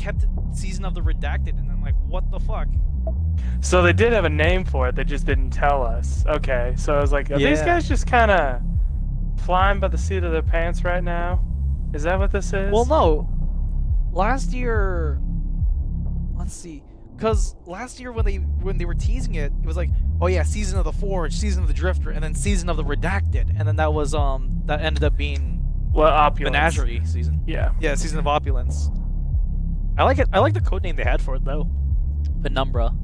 kept it Season of the Redacted, and I'm like, what the fuck? So they did have a name for it, they just didn't tell us. Okay, so I was like, are these guys just kind of flying by the seat of their pants right now? Is that what this is? Well, no. Last year, let's see, because last year when they were teasing it, it was like, oh yeah, Season of the Forge, Season of the Drifter, and then Season of the Redacted, and then that was that ended up being Opulence. Menagerie season. Yeah. Yeah, Season of Opulence. I like it. I like the code name they had for it though, Penumbra.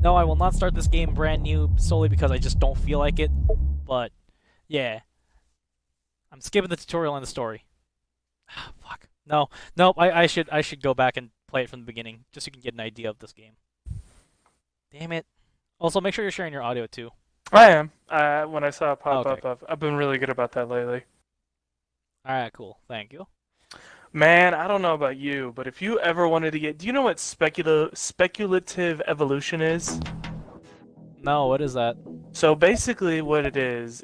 No, I will not start this game brand new solely because I just don't feel like it. But yeah, I'm skipping the tutorial and the story. Fuck. No, I should go back and play it from the beginning just so you can get an idea of this game. Damn it. Also, make sure you're sharing your audio too. I am. When I saw it pop Okay. up, I've been really good about that lately. All right, cool. Thank you. Man, I don't know about you, but if you ever wanted to get... Do you know what speculative evolution is? No, what is that? So basically what it is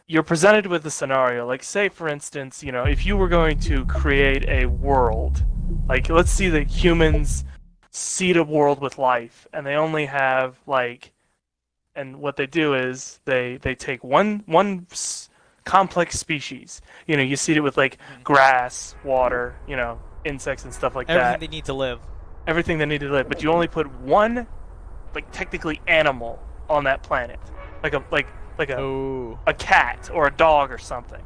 you're presented with a scenario. Like, say, for instance, if you were going to create a world, like, let's see that humans seed a world with life, and they only have, and what they do is they take one complex species. You seed it with, grass, water, insects and stuff like that. Everything they need to live. Everything they need to live, but you only put one, technically animal on that planet. Like a cat or a dog or something.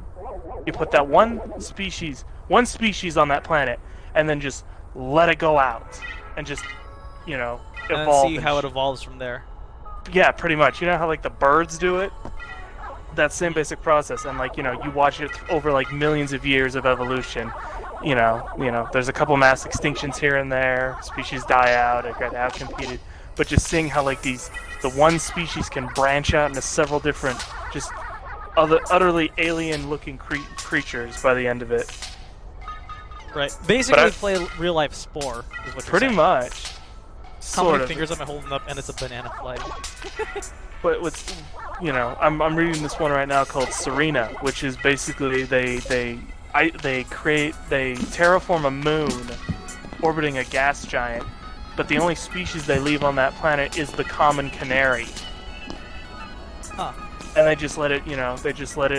You put that one species on that planet, and then just let it go out, and just, evolve. And see how it evolves from there. Yeah, pretty much. You know how the birds do it? That same basic process, and you watch it over millions of years of evolution. There's a couple mass extinctions here and there. Species die out, or get out-competed. But just seeing how the one species can branch out into several different, just utterly alien-looking creatures by the end of it. Right. Basically, play real life Spore is what you're pretty saying. much. How many fingers am I holding up? And it's a banana flag. But what's, I'm reading this one right now called Serena, which is basically they terraform a moon orbiting a gas giant, but the only species they leave on that planet is the common canary. Huh. And they just let it,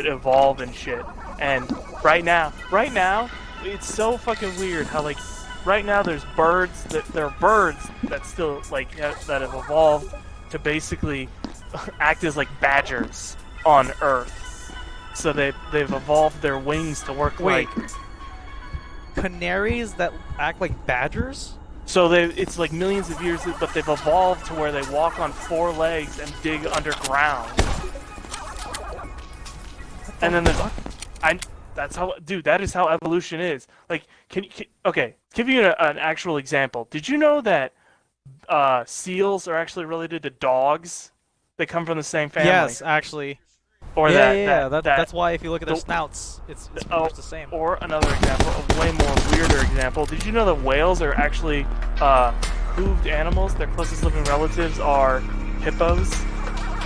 evolve and shit. And right now, it's so fucking weird how right now there are birds that still that have evolved to basically act as badgers on Earth. So they've evolved their wings to work canaries that act like badgers? So it's millions of years, but they've evolved to where they walk on 4 legs and dig underground. And then that is how evolution is. Okay, give you an actual example. Did you know that seals are actually related to dogs? They come from the same family. Yes, actually. Or that's why if you look at their snouts, it's pretty much the same. Or another example, a way more weirder example. Did you know that whales are actually hooved animals? Their closest living relatives are hippos.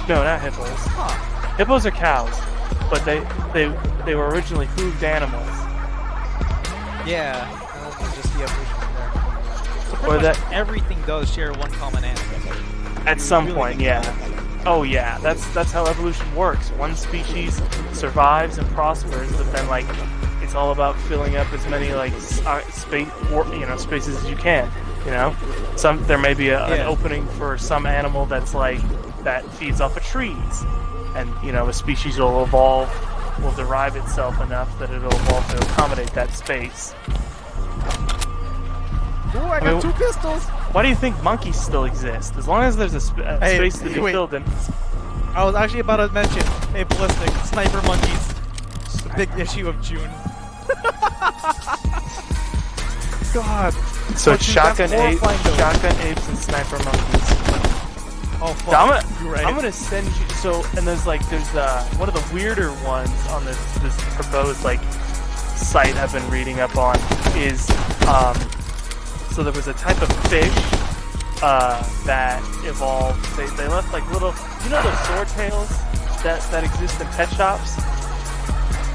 No, not hippos. Huh. Hippos are cows, but they were originally hooved animals. Yeah, just the evolution from there. So Or that everything does share one common ancestor. at some point, yeah. Oh yeah, that's how evolution works. One species survives and prospers, but then it's all about filling up as many spaces as you can. There may be an opening for some animal that's that feeds off of trees, and a species will derive itself enough that it'll evolve to accommodate that space. Ooh, I got 2 pistols! Why do you think monkeys still exist? As long as there's a space to be filled in. I was actually about to mention, hey, Ballistic, Sniper Monkeys. The big issue of June. God. So it's shotgun apes and sniper monkeys. Oh fuck. I'm gonna send you. So and there's one of the weirder ones on this proposed site I've been reading up on is so there was a type of fish that evolved. They left little, those swordtails that exist in pet shops.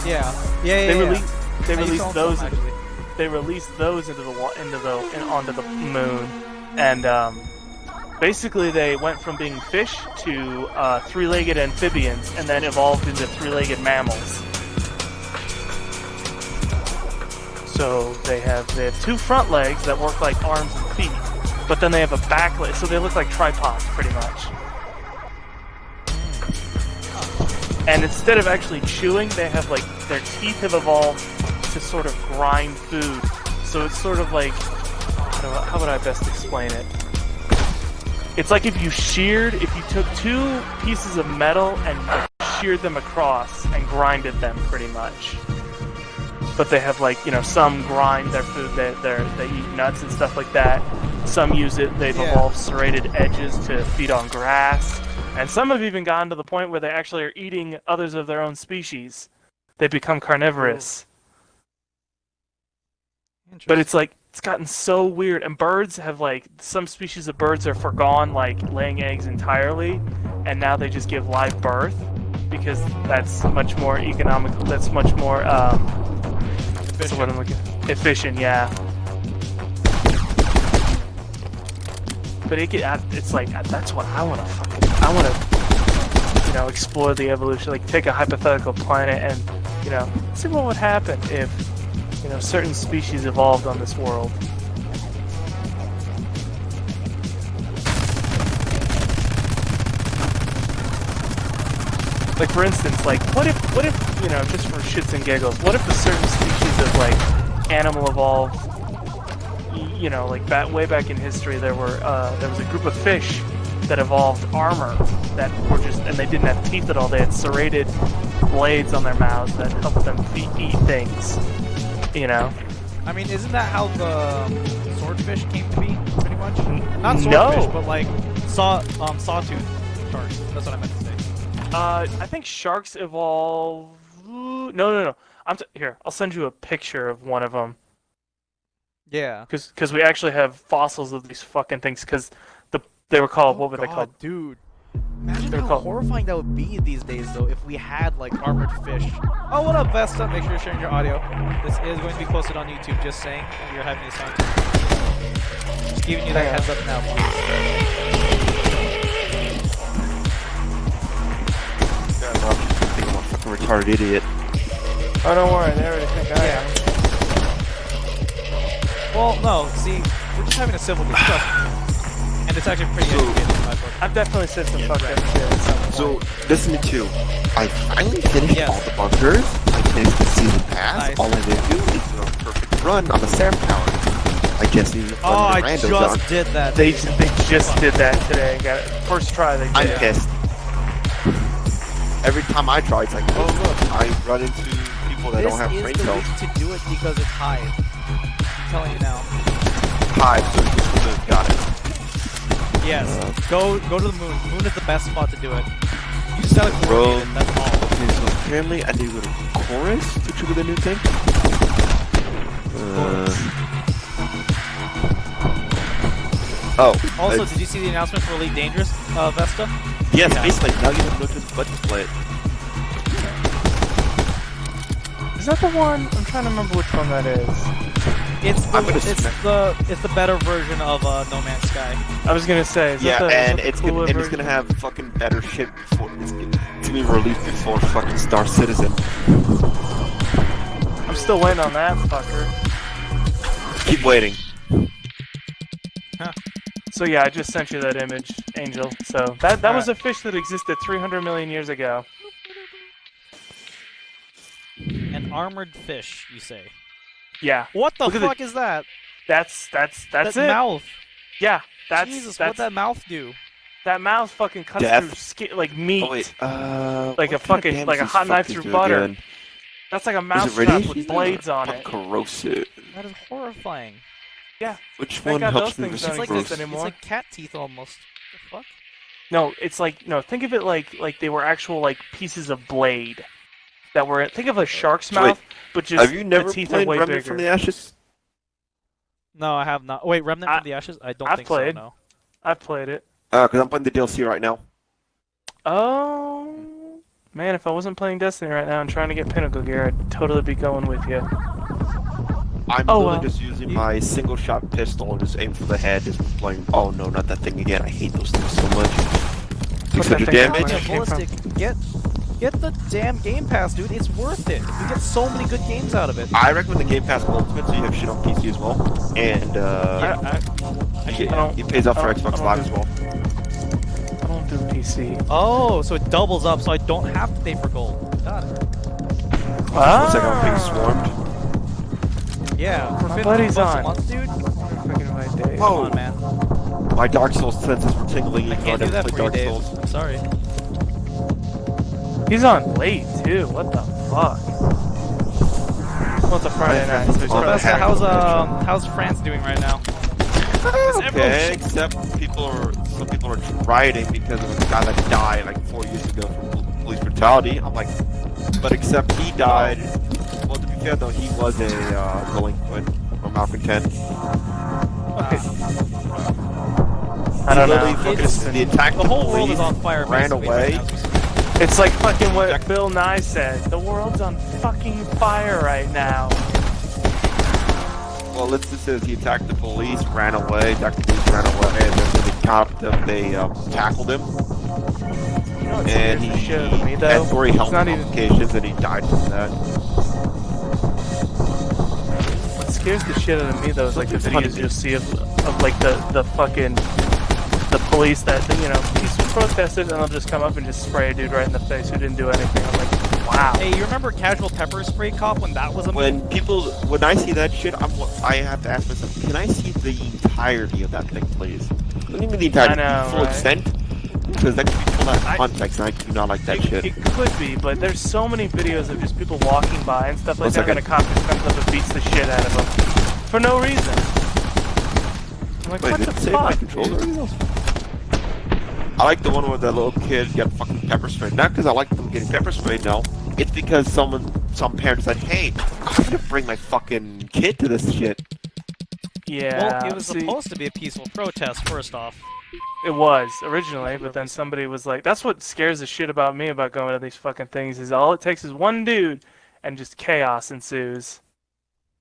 Yeah. They I used to released own those. some, actually. They released those onto the moon, and basically they went from being fish to three-legged amphibians, and then evolved into three-legged mammals. So they have two front legs that work like arms and feet, but then they have a back leg, so they look like tripods pretty much. And instead of actually chewing, they have like their teeth have evolved to sort of grind food. So it's sort of like, how would I best explain it? It's like if you took two pieces of metal and like, sheared them across and grinded them pretty much. But they have like, some grind their food, they eat nuts and stuff like that. Some use it, they've evolved serrated edges to feed on grass. And some have even gotten to the point where they actually are eating others of their own species. They become carnivorous. But it's like, it's gotten so weird. And birds have like, some species of birds are forgone like laying eggs entirely. And now they just give live birth. Because that's much more economical, that's much more, efficient. So what I'm looking efficient, yeah. But it's like, that's what I want to explore the evolution, like take a hypothetical planet and, see what would happen if, certain species evolved on this world. Like for instance, like what if, just for shits and giggles, what if a certain species of like animal evolved, like way back in history, there was a group of fish that evolved armor that were and they didn't have teeth at all. They had serrated blades on their mouths that helped them eat things. I mean, isn't that how the swordfish came to be, pretty much? Not swordfish, No. but like sawtooth sharks. That's what I meant to say. I think sharks evolve. No. Here, I'll send you a picture of one of them. Yeah. Because we actually have fossils of these fucking things. Because they were called, what were they called? Dude. Imagine They're how called- horrifying that would be these days, though, if we had like armored fish. Oh, what up, Vesta? Make sure you're sharing your audio. This is going to be posted on YouTube. Just saying, if you're having this time. Just giving you that heads up now, please. I think I'm a fucking retarded idiot. Oh, don't worry, they already think I am. Well, no. See, we're just having a civil discussion, and it's actually pretty educated in my book. I've definitely said some fucked up shit at some So, point. listen to, I finally finished all the bunkers. I finished the season pass. Nice. All I need to do is do a perfect run on the SAM tower. I just need to Oh, run I the randos just on. did that. They just did that today. Got it. First try they did. I'm pissed. Every time I try, it's like, oh look, I run into people that don't have brain This is the cells. reason to do it because it's Hive. I'm telling you now. Hive, so this was the, got it. Yes. Go to the moon. Moon is the best spot to do it. You just gotta coordinate it, that's all. Okay, so apparently I need a little chorus to trigger the new thing. Also, did you see the announcement for Elite Dangerous, Vesta? Yes, basically, now you have to go to the button to play it. Is that the one? I'm trying to remember which one that is. It's I'm the better version of No Man's Sky. I was gonna say. Is Yeah, that the, and is that it's the gonna cooler and it's version? gonna have fucking better shit before it's gonna be released before fucking Star Citizen. I'm still waiting on that fucker. Keep waiting. So yeah, I just sent you that image, Angel. So that was a fish that existed 300 million years ago. An armored fish, you say? Yeah. What the Look at fuck is that? That's That it. mouth. Yeah. That's Jesus, that's what'd that mouth do? that mouth fucking cuts Death. through skin like meat. Oh wait, Like a fucking like a hot knife through butter. Again? That's like a Is mouse it trap radiation with blades on it. Corrosive. That is horrifying. Yeah. Which Thank one God helps those me things with don't It's like exist gross? anymore. It's like cat teeth almost. The fuck? No, it's like think of it like they were actual like pieces of blade that were. Think of a shark's So wait, mouth, but just Have you never the teeth are played way Remnant bigger. from the Ashes? No, I have not. Wait, Remnant from the Ashes? I don't I've think played. so, no. I've played it. Because I'm playing the DLC right now. Oh, Man, if I wasn't playing Destiny right now and trying to get Pinnacle gear, I'd totally be going with you. I'm Oh, literally well. just using my single shot pistol and just aim for the head. Just playing. Oh no, not that thing again. I hate those things so much. Do What's such a that thing? damage. Yeah, Came from- ballistic. Get the damn Game Pass, dude. It's worth it. You get so many good games out of it. I recommend the Game Pass Ultimate, so you have shit on PC as well, and it pays off for Xbox Live as well. I don't do PC. Oh, so it doubles up, so I don't have to pay for gold. Got it. Looks like I'm being swarmed. Yeah, for My 50 buddy's bucks a on. month, dude. Freaking my day. Come on, man. My Dark Souls senses were tingling. I even though can't do never that played for you, Dark Dave. Souls. I'm sorry. He's on late too. What the fuck? Well, it's a Friday night, so he's Well, probably that's How's France doing right now? Okay, except some people are rioting because of a guy that died like 4 years ago from police brutality. I'm like, but except he died. Well, to be fair though, he was a delinquent or malcontent. Okay. I don't know. The attack The whole world is on fire. ran basically, away. right now. It's like fucking what Bill Nye said. The world's on fucking fire right now. Well, let's just say he attacked the police, ran away, attacked the police, ran away, and then they caught them, they tackled him, You know what and scares the he shit out of me, though? had 3 health It's not even- complications, and he died from that. What scares the shit out of me though is like the Something's videos you'll see of like the fucking the police that peaceful protested and they'll just come up and just spray a dude right in the face who didn't do anything. I'm like, wow. Hey, you remember Casual Pepper Spray Cop when that was a When I see that shit, I have to ask myself, can I see the entirety of that thing, please? What do you mean the entirety? I know, full right? extent? Because that could be pulled out of context, and I do not like that shit. It could be, but there's so many videos of just people walking by and stuff like One that, and second. a cop just comes up and beats the shit out of them for no reason. I'm like, Wait, what did the it save my fuck? controller? dude? I like the one where the little kid got fucking pepper sprayed. Not because I like them getting pepper sprayed, no. It's because some parent said, hey, I'm gonna bring my fucking kid to this shit. Yeah. Well, it was see, supposed to be a peaceful protest, first off. It was originally, but then somebody was like, "That's what scares the shit about me about going to these fucking things. Is all it takes is one dude, and just chaos ensues."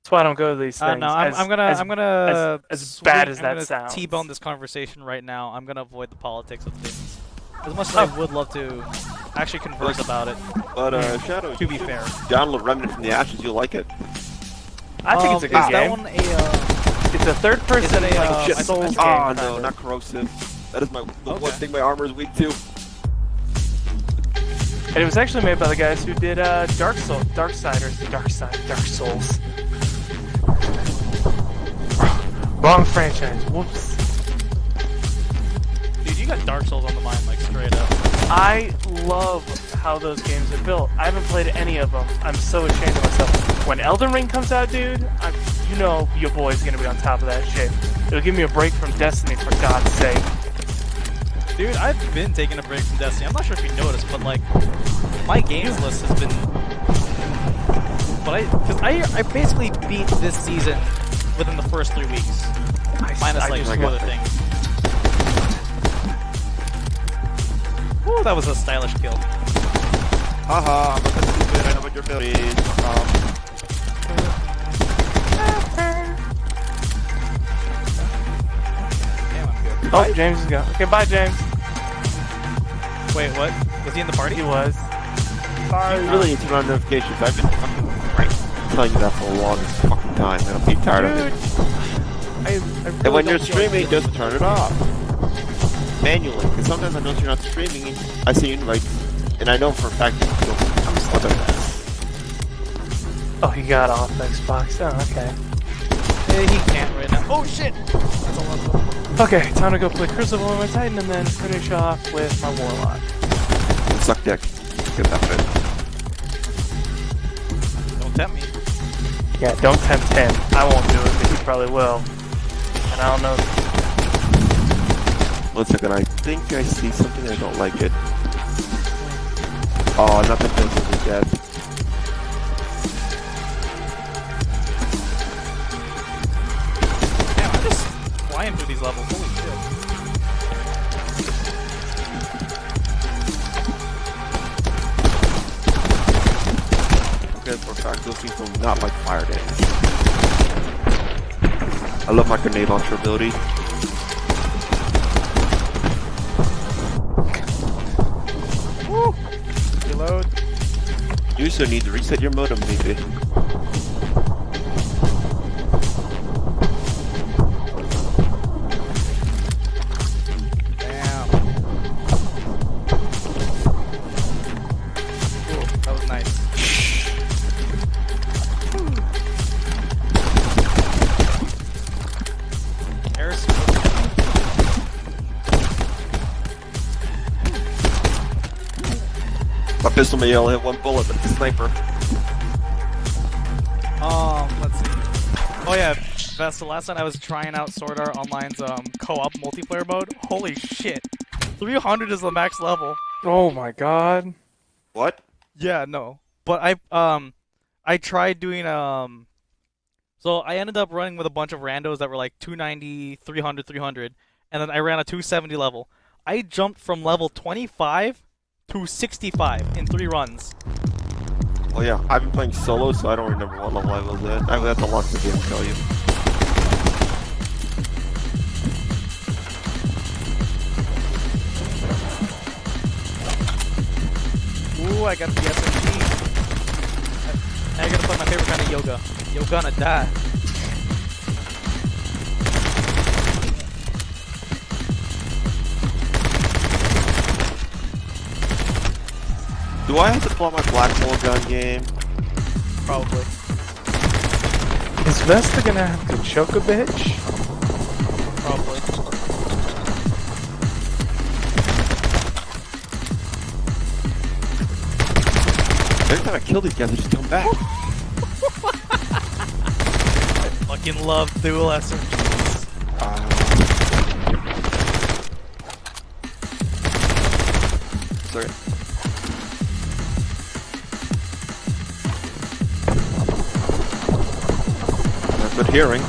That's why I don't go to these things. No, I'm gonna as bad as I'm that gonna sounds. T-bone this conversation right now. I'm gonna avoid the politics of things. As much as I would love to actually converse about it. But, Shadow, To be fair. download Remnant from the Ashes, you'll like it. I think it's a good is that game. one It's a third person Is it a, like I- Souls game. Ah, no, kinda. not corrosive. That is the one Okay. thing my armor is weak to. And it was actually made by the guys who did Dark Souls. Wrong franchise. Whoops. Dude, you got Dark Souls on the mind, like straight up. I love how those games are built. I haven't played any of them. I'm so ashamed of myself. When Elden Ring comes out, dude, you know your boy's gonna be on top of that shit. It'll give me a break from Destiny, for God's sake. Dude, I've been taking a break from Destiny. I'm not sure if you noticed, but like, my games list has been. Because I basically beat this season within the first 3 weeks, minus like just two other things. Ooh, that was a stylish kill. Haha, I'm not that stupid, I know what you're doing. Damn, I'm good. Oh, James is gone. Okay, bye, James. Wait, what? Was he in the party? He was. You really need to run notifications. I've been fucking telling you that for a long fucking time, and I'm getting tired of it. I really And when don't you're feel streaming, like just turn it off. Manually, because sometimes I notice you're not streaming, I see invites, and I know for a fact you don't. Oh, he got off Xbox. Oh, okay. He can't right now. Oh shit! That's a lot of Okay, time to go play Crucible on my Titan and then finish off with my Warlock. Suck dick. Get that bit. Don't tempt me. Yeah, don't tempt him. I won't do it, but he probably will. And I don't know. 1 second, I think I see something, I don't like it. Oh, not the building is dead. Damn, I'm just flying through these levels. Holy shit. seems to not like fire dance. I love my grenade launcher ability. Woo! Reload. You also need to reset your modem, maybe. Damn. Ooh, that was nice. My pistol may only hit one bullet, but it's a sniper. Let's see. Oh yeah, Vesta, last night I was trying out Sword Art Online's co-op multiplayer mode. Holy shit. 300 is the max level. Oh my god. What? Yeah, no. But I tried doing so I ended up running with a bunch of randos that were like 290, 300, 300, and then I ran a 270 level. I jumped from level 25 to 65 in 3 runs. Oh yeah, I've been playing solo, so I don't remember what level I was at. I would have to launch the game and tell you. Ooh, I got the SMG. I gotta play my favorite kind of yoga. You're gonna die. Do I have to pull out my black hole gun game? Probably. Is Vesta gonna have to choke a bitch? Probably. Every time I kill these guys, they just come back. I fucking love dual SMGs. Sorry. Good hearing.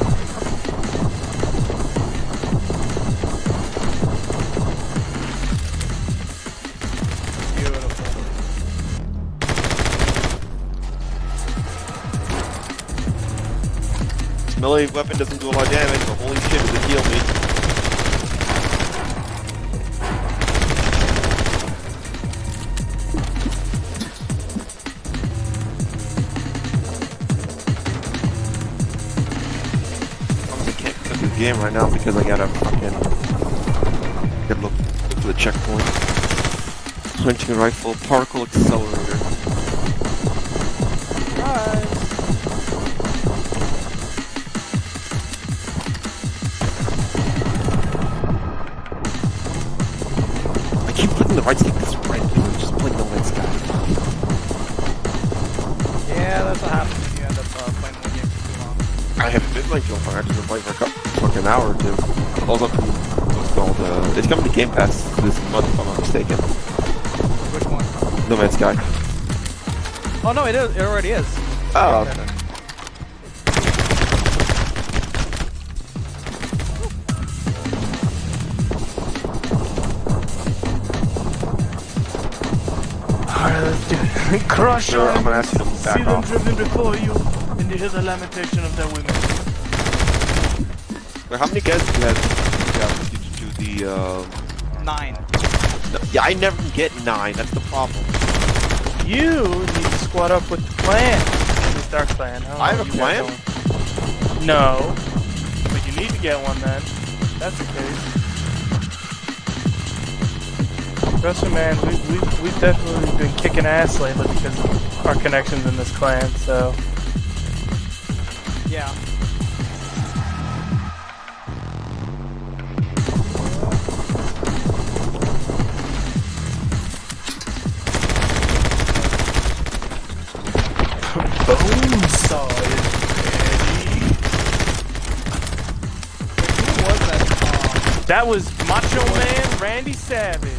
Beautiful. This melee weapon doesn't do a lot of damage, but holy shit, does it heal me. Game right now because I gotta look for the checkpoint. Hunting rifle, particle accelerator. Surprise! I keep clicking the right stick to sprint and I'm just playing the Red Sky. Yeah, that's what happens when you end up playing one game for too long. I haven't been playing so far. I've just been playing for a fucking hour or two. Also, what's called, it's coming to Game Pass this month if I'm not mistaken. Which one? No Man's Sky. Oh no, it is. It already is. Oh, okay. Alright, let's do it. Crush Sure, I'm them. gonna ask you to See back them off. driven before you, and you hear the lamentation of their women. Wait, how many guys do you have to do the, 9. No, yeah, I never can get 9, that's the problem. You need to squad up with the clan. This dark clan. I have a clan? No. But you need to get one then. That's the case. Trust me, man, we've definitely been kicking ass lately because of our connections in this clan, so. Yeah. Boom saw is ready. Who was that? That was Macho Man Randy Savage.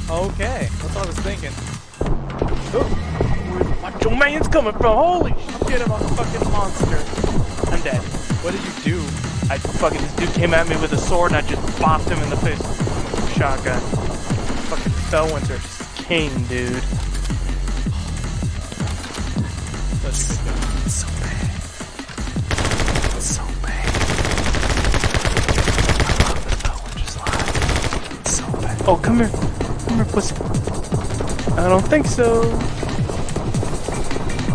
Okay, that's what I was thinking. Where's Macho Man's coming from? Holy shit, I'm a fucking monster. I'm dead. What did you do? This dude came at me with a sword and I just bopped him in the face with a shotgun. Fucking Fellwinter's king, dude. such a good gun. It's so bad. It's so bad. I love it though, which is live. It's so bad. Oh, come here. Come here, pussy. I don't think so.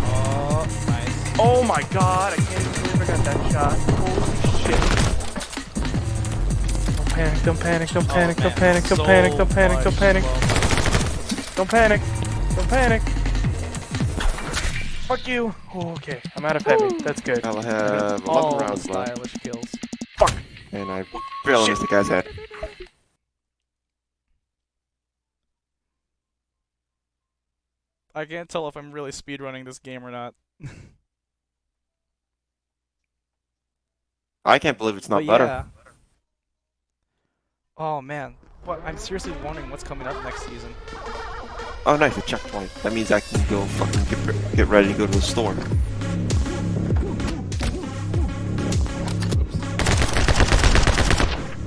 Oh, nice. Oh my god, I can't even believe I got that shot. Holy shit. Don't panic, don't panic, don't panic, don't panic, don't panic, don't panic, don't panic. Don't panic, don't panic. Fuck you. Oh, okay, I'm out of heavy. That's good. I'll have 11 All rounds left. stylish kills. Fuck. And I barely missed the guy's head. I can't tell if I'm really speedrunning this game or not. I can't believe it's not But better. yeah. Oh man, I'm seriously wondering what's coming up next season. Oh, nice, a checkpoint. That means I can go fucking get ready to go to the store.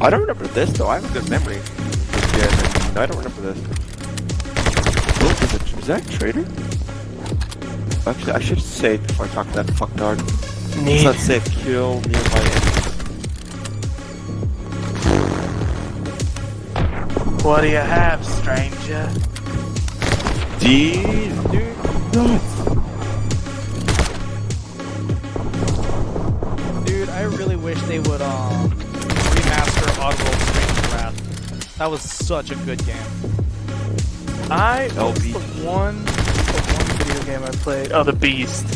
I don't remember this though. I have a good memory. No, I don't remember this. Wulf, is that a traitor? Actually, I should save before I talk to that fucktard. Let's not save kill nearby enemies. What do you have, stranger? These dude nuts. Dude, I really wish they would remaster Oddworld Strange Wrath. That was such a good game. What's the one video game I played? Oh, The Beast.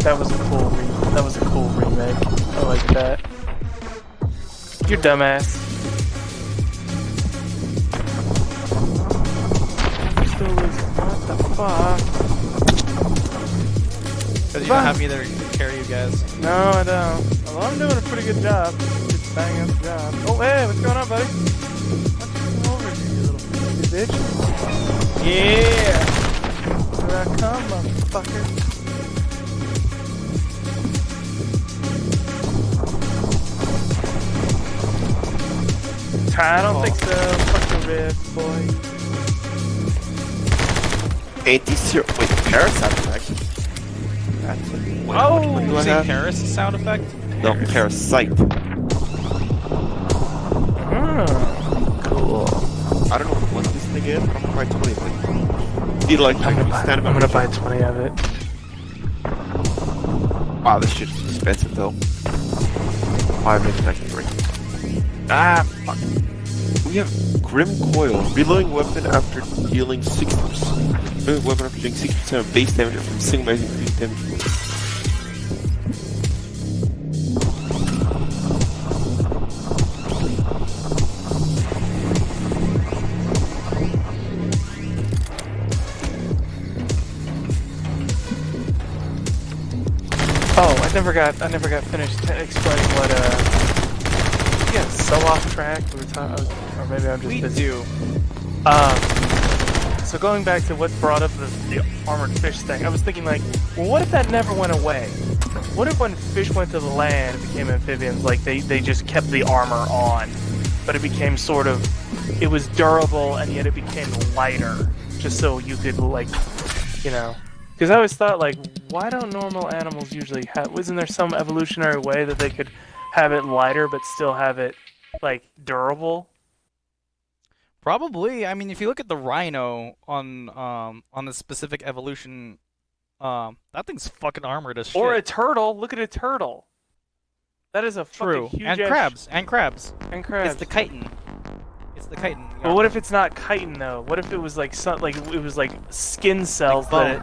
That was a cool remake. I like that. You dumbass. What the fuck? Because you don't have me there to carry you guys. No, I don't. Although I'm doing a pretty good job. Just bang up job. Oh, hey, what's going on, buddy? Why don't you come over here, you little bitch? Yeah! Here I come, motherfucker. I don't think so. Fuck the riff, boy. Wait, Parasite effect? That's it. Wait, Oh! what do I You say have? Paris sound effect? No, Parasite. Cool. I don't know what this thing is, but I'm gonna buy 20 of it. Either like, I'm gonna buy 20 of it. Wow, this shit is expensive though. 593. Ah, fuck. We have Grim Coil. Reloading weapon after dealing 60%. Reloading weapon after dealing 60% of base damage from single measure increased damage. Oh, I never got finished explaining what yeah, so off track. We were talking, or maybe I'm just busy. do. So going back to what brought up the armored fish thing, I was thinking like, well, what if that never went away? What if when fish went to the land and became amphibians, like they just kept the armor on, but it became sort of, it was durable and yet it became lighter, just so you could like, you know. Because I always thought, like, why don't normal animals usually have... Isn't there some evolutionary way that they could have it lighter but still have it, like, durable? Probably. I mean, if you look at the rhino on the specific evolution, that thing's fucking armored as shit. Or a turtle. Look at a turtle. That is a True. fucking huge... And crabs. And crabs. And crabs. It's the chitin. It's the chitin. But what if it's not chitin, though? What if it was, like, it was, like, skin cells like that it...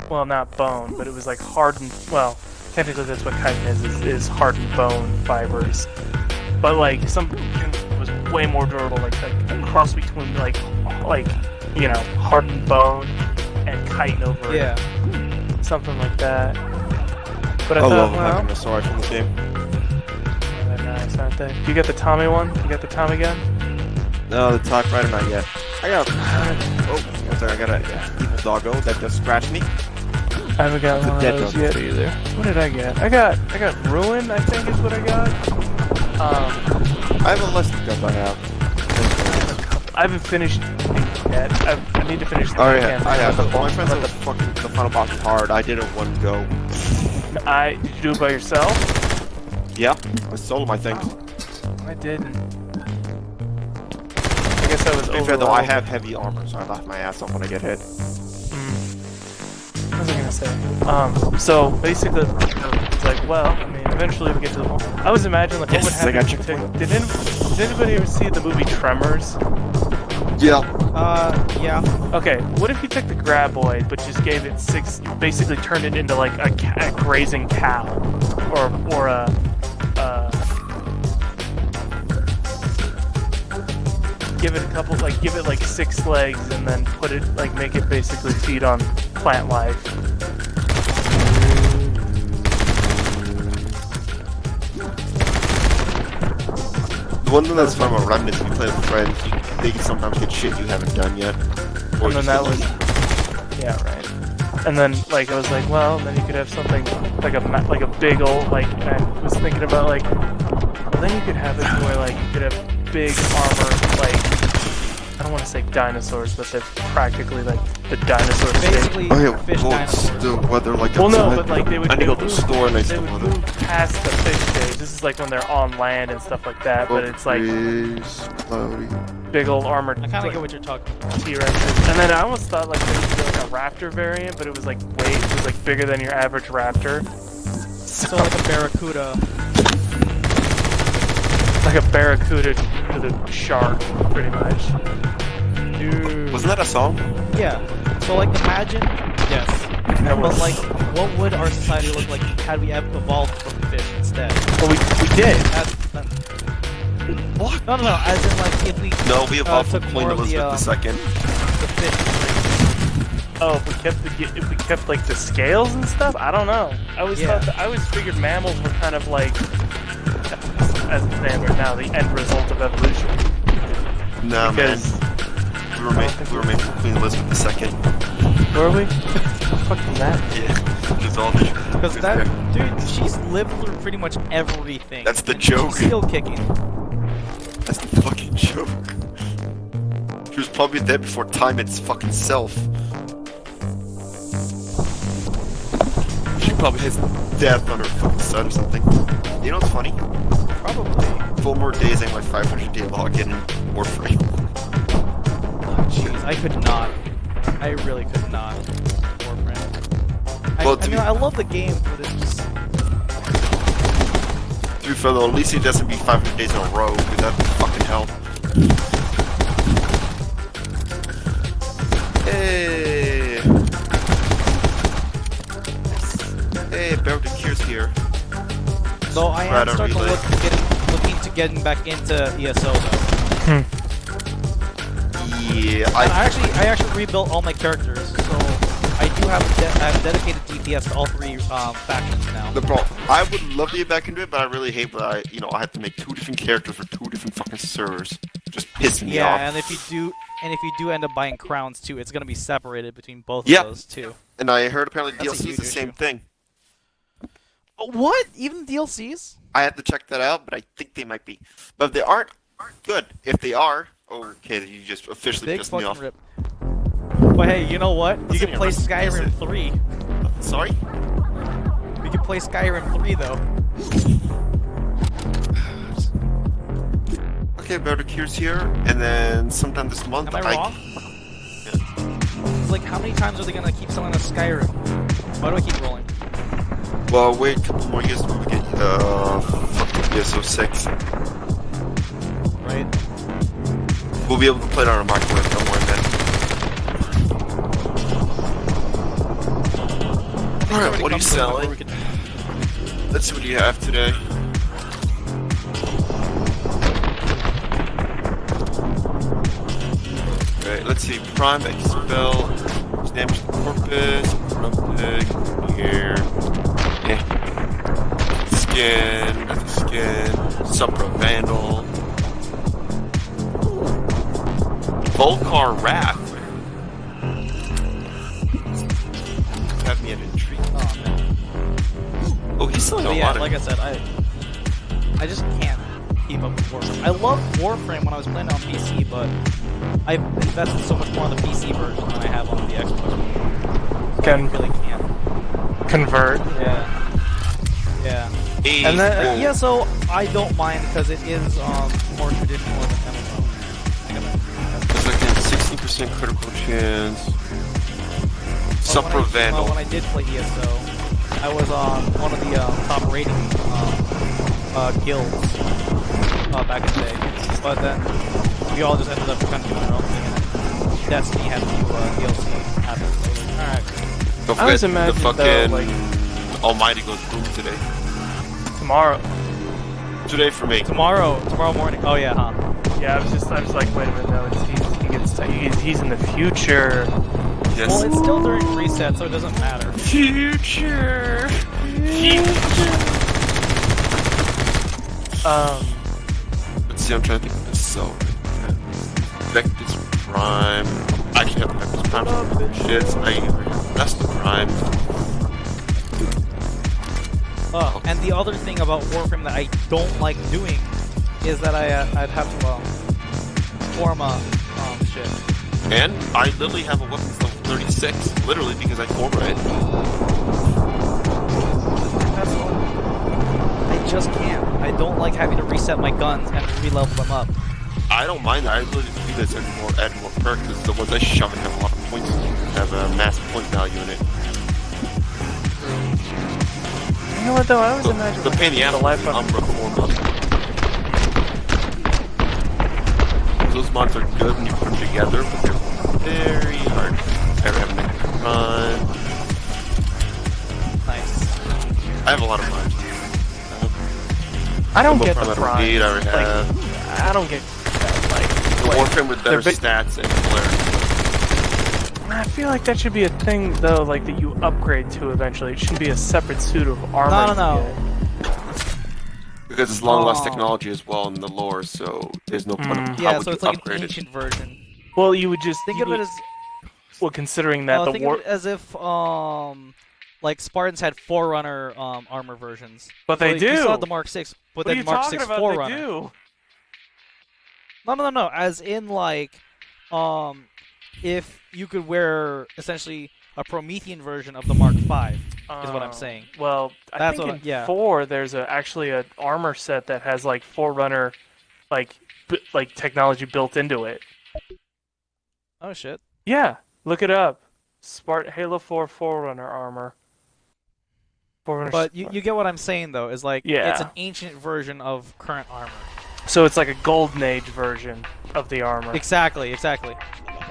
Well, not bone, but it was like hardened. Well, technically that's what chitin is hardened bone fibers. But like something was way more durable, like a cross between like you know, hardened bone and chitin over Yeah. it. Something like that. But I love thought, having well, a sword from this game. they're nice, aren't they? You got the Tommy one? You got the Tommy gun? No, the typewriter not yet. I got. Oh, sorry, I got a evil doggo that just scratched me. I haven't got It's a one of dead those dog. yet either. What did I get? I got Ruin, I think is what I got. I have a list of guns I have. I haven't finished yet. I need to finish the Oh yeah, campaign. I have. But my friend said the final boss was hard. I did it one go. Did you do it by yourself? Yeah, I sold my things. I didn't. I guess I was To be fair though, I overwhelmed. have heavy armor, so I laugh my ass off when I get hit. What was I gonna say? So basically, it's like, well, I mean, eventually we get to the point. I was imagining like, Yes, what I would got happen? checkpoint. Did anybody ever see the movie Tremors? Yeah. Yeah. Okay, what if you took the graboid but just gave it basically turned it into like a grazing cow, or a give it like 6 legs and then make it basically feed on plant life. The one thing that's fun about Remnants, when you play with friends, they can sometimes get shit you haven't done yet. Or And then that was, yeah, right. And then like I was like, well, then you could have something like a big old like. And I was thinking about like, well, then you could have it to where like you could have big armor like. I don't want to say dinosaurs, but they're practically like the dinosaur state. Basically, oh yeah, fish dinosaurs. the weather like Well, no, outside. but like they would. I need to go they to the would store and I They still would want move past the fish stage. This is like when they're on land and stuff like that. But it's like cloudy. big old armored I kind of like, get what you're talking about. T-Rexes. And then I almost thought like there was like a raptor variant, but it was like it was like bigger than your average raptor. So like a barracuda. Like a barracuda with a shark, pretty much. Dude. Wasn't that a song? Yeah. So like imagine. Yes. That But was, like, what would our society look like had we evolved from fish instead? well, we did. What? No. As in like if we No, we evolved from took Queen more of Elizabeth II. the fish. Oh, if we kept like the scales and stuff. I don't know. I always figured mammals were kind of like, as it stands right now, the end result of evolution. No, Because man. We were made from Queen Elizabeth II. were we? What the fuck is that? Yeah. Just all the Because that dude, she's lived through pretty much everything. That's the and joke. She's still kicking. That's the fucking joke. She was probably dead before time its fucking self. She probably has death on her fucking son or something. You know what's funny? Probably. 4 more days ain't my 500-day login or free. Oh, jeez, I could not. I really could not. Warframe. Well, I mean, I love the game, but it's just. To be fair though, at least it doesn't be 500 days in a row, because that'd fucking hell. Hey! Hey, Bear the Cure's here. Though I am Right on starting to relay. looking to getting back into ESO though. Yeah, And I actually rebuilt all my characters, so I do have I have dedicated DPS to all 3 factions now. the problem. I would love to get back into it, but I really hate that I have to make 2 different characters for 2 different fucking servers. Just pissing me Yeah, off. and if you do end up buying crowns too, it's gonna be separated between both Yeah. of those too. And I heard apparently That's a DLC is huge the same issue. thing. What? Even DLCs? I have to check that out, but I think they might be. But if they aren't, good. If they are, okay, you just officially Big pissed me fucking off. rip. But hey, you know what? You Listen can here, play listen, Skyrim listen. 3. Sorry? You can play Skyrim 3 though. Okay, Bear the Cure's here, and then sometime this month Am I wrong? It's like, how many times are they gonna keep selling us Skyrim? Why do I keep rolling? Well, wait a couple more years before we get fucking ESO 6. Right? We'll be able to play it on a microwave, don't worry, man. Alright, what are you selling? Let's see what you have today. Okay, let's see. Prime, expel, damage the corpus, rumpig, here. Yeah. Skin, nothing skin, Supra Vandal. Volcar Wrath. Have me at a treat. Oh man. Oh, he's selling But a yeah, lot of. like I said, I just can't keep up with Warframe. I loved Warframe when I was playing it on PC, but I've invested so much more on the PC version than I have on the Xbox. So I Can really can't. convert. Yeah. And then- ESO, I don't mind because it is more traditional than MMO. It's like a 60% critical chance. Supra Vandal. When I did play ESO, I was on one of the top rating guilds back in the day. But then we all just ended up kind of doing our own thing, and then Destiny had a new DLC happen. So like, alright. Don't I was forget the imagining, fucking though, like, Almighty goes boom today. tomorrow. Today for me. Tomorrow morning. Oh yeah, huh? Yeah, I was like, wait a minute, no, he's in the future. Yes. Well, it's still during reset, so it doesn't matter. Future. Let's see, I'm trying to think of this. So, Vectus Prime. I actually have Vectus Prime. Shit, that's the Prime. And the other thing about Warframe that I don't like doing is that I'd have to form a shit. And I literally have a weapons level 36, literally because I former it. That's all. I just can't. I don't like having to reset my guns and re-level them up. I don't mind that. I literally just do this and add more perks because the ones I shove in have a lot of points, have a massive point value in it. You know what though? I always imagine The pain in the ass life is Umbra form up. Those mods are good when you put them together, but they're very hard to ever have make them run. Nice. I have a lot of mods. I don't get Prime the I don't Prime. need, I already have. I don't get that, like The Warframe with better they're stats and flare. I feel like that should be a thing though, like that you upgrade to eventually. It shouldn't be a separate suit of armor. No. Because it's long lost technology as well in the lore, so there's no point of Yeah, how would so you it's like upgrade an it. ancient version. Well, you would just Think of it as well, considering that the think war, of it as if like Spartans had Forerunner armor versions. but they like, do. You still had the Mark 6, but What are then you Mark talking 6 about? Forerunner. They do. No. As in like if you could wear essentially a Promethean version of the Mark 5 is what I'm saying. Well, I That's think what in yeah. 4 there's actually an armor set that has like Forerunner, like technology built into it. Oh shit. Yeah, look it up. Halo 4 Forerunner armor. Forerunner But you get what I'm saying though, is like Yeah. it's an ancient version of current armor. So it's like a Golden Age version of the armor. Exactly.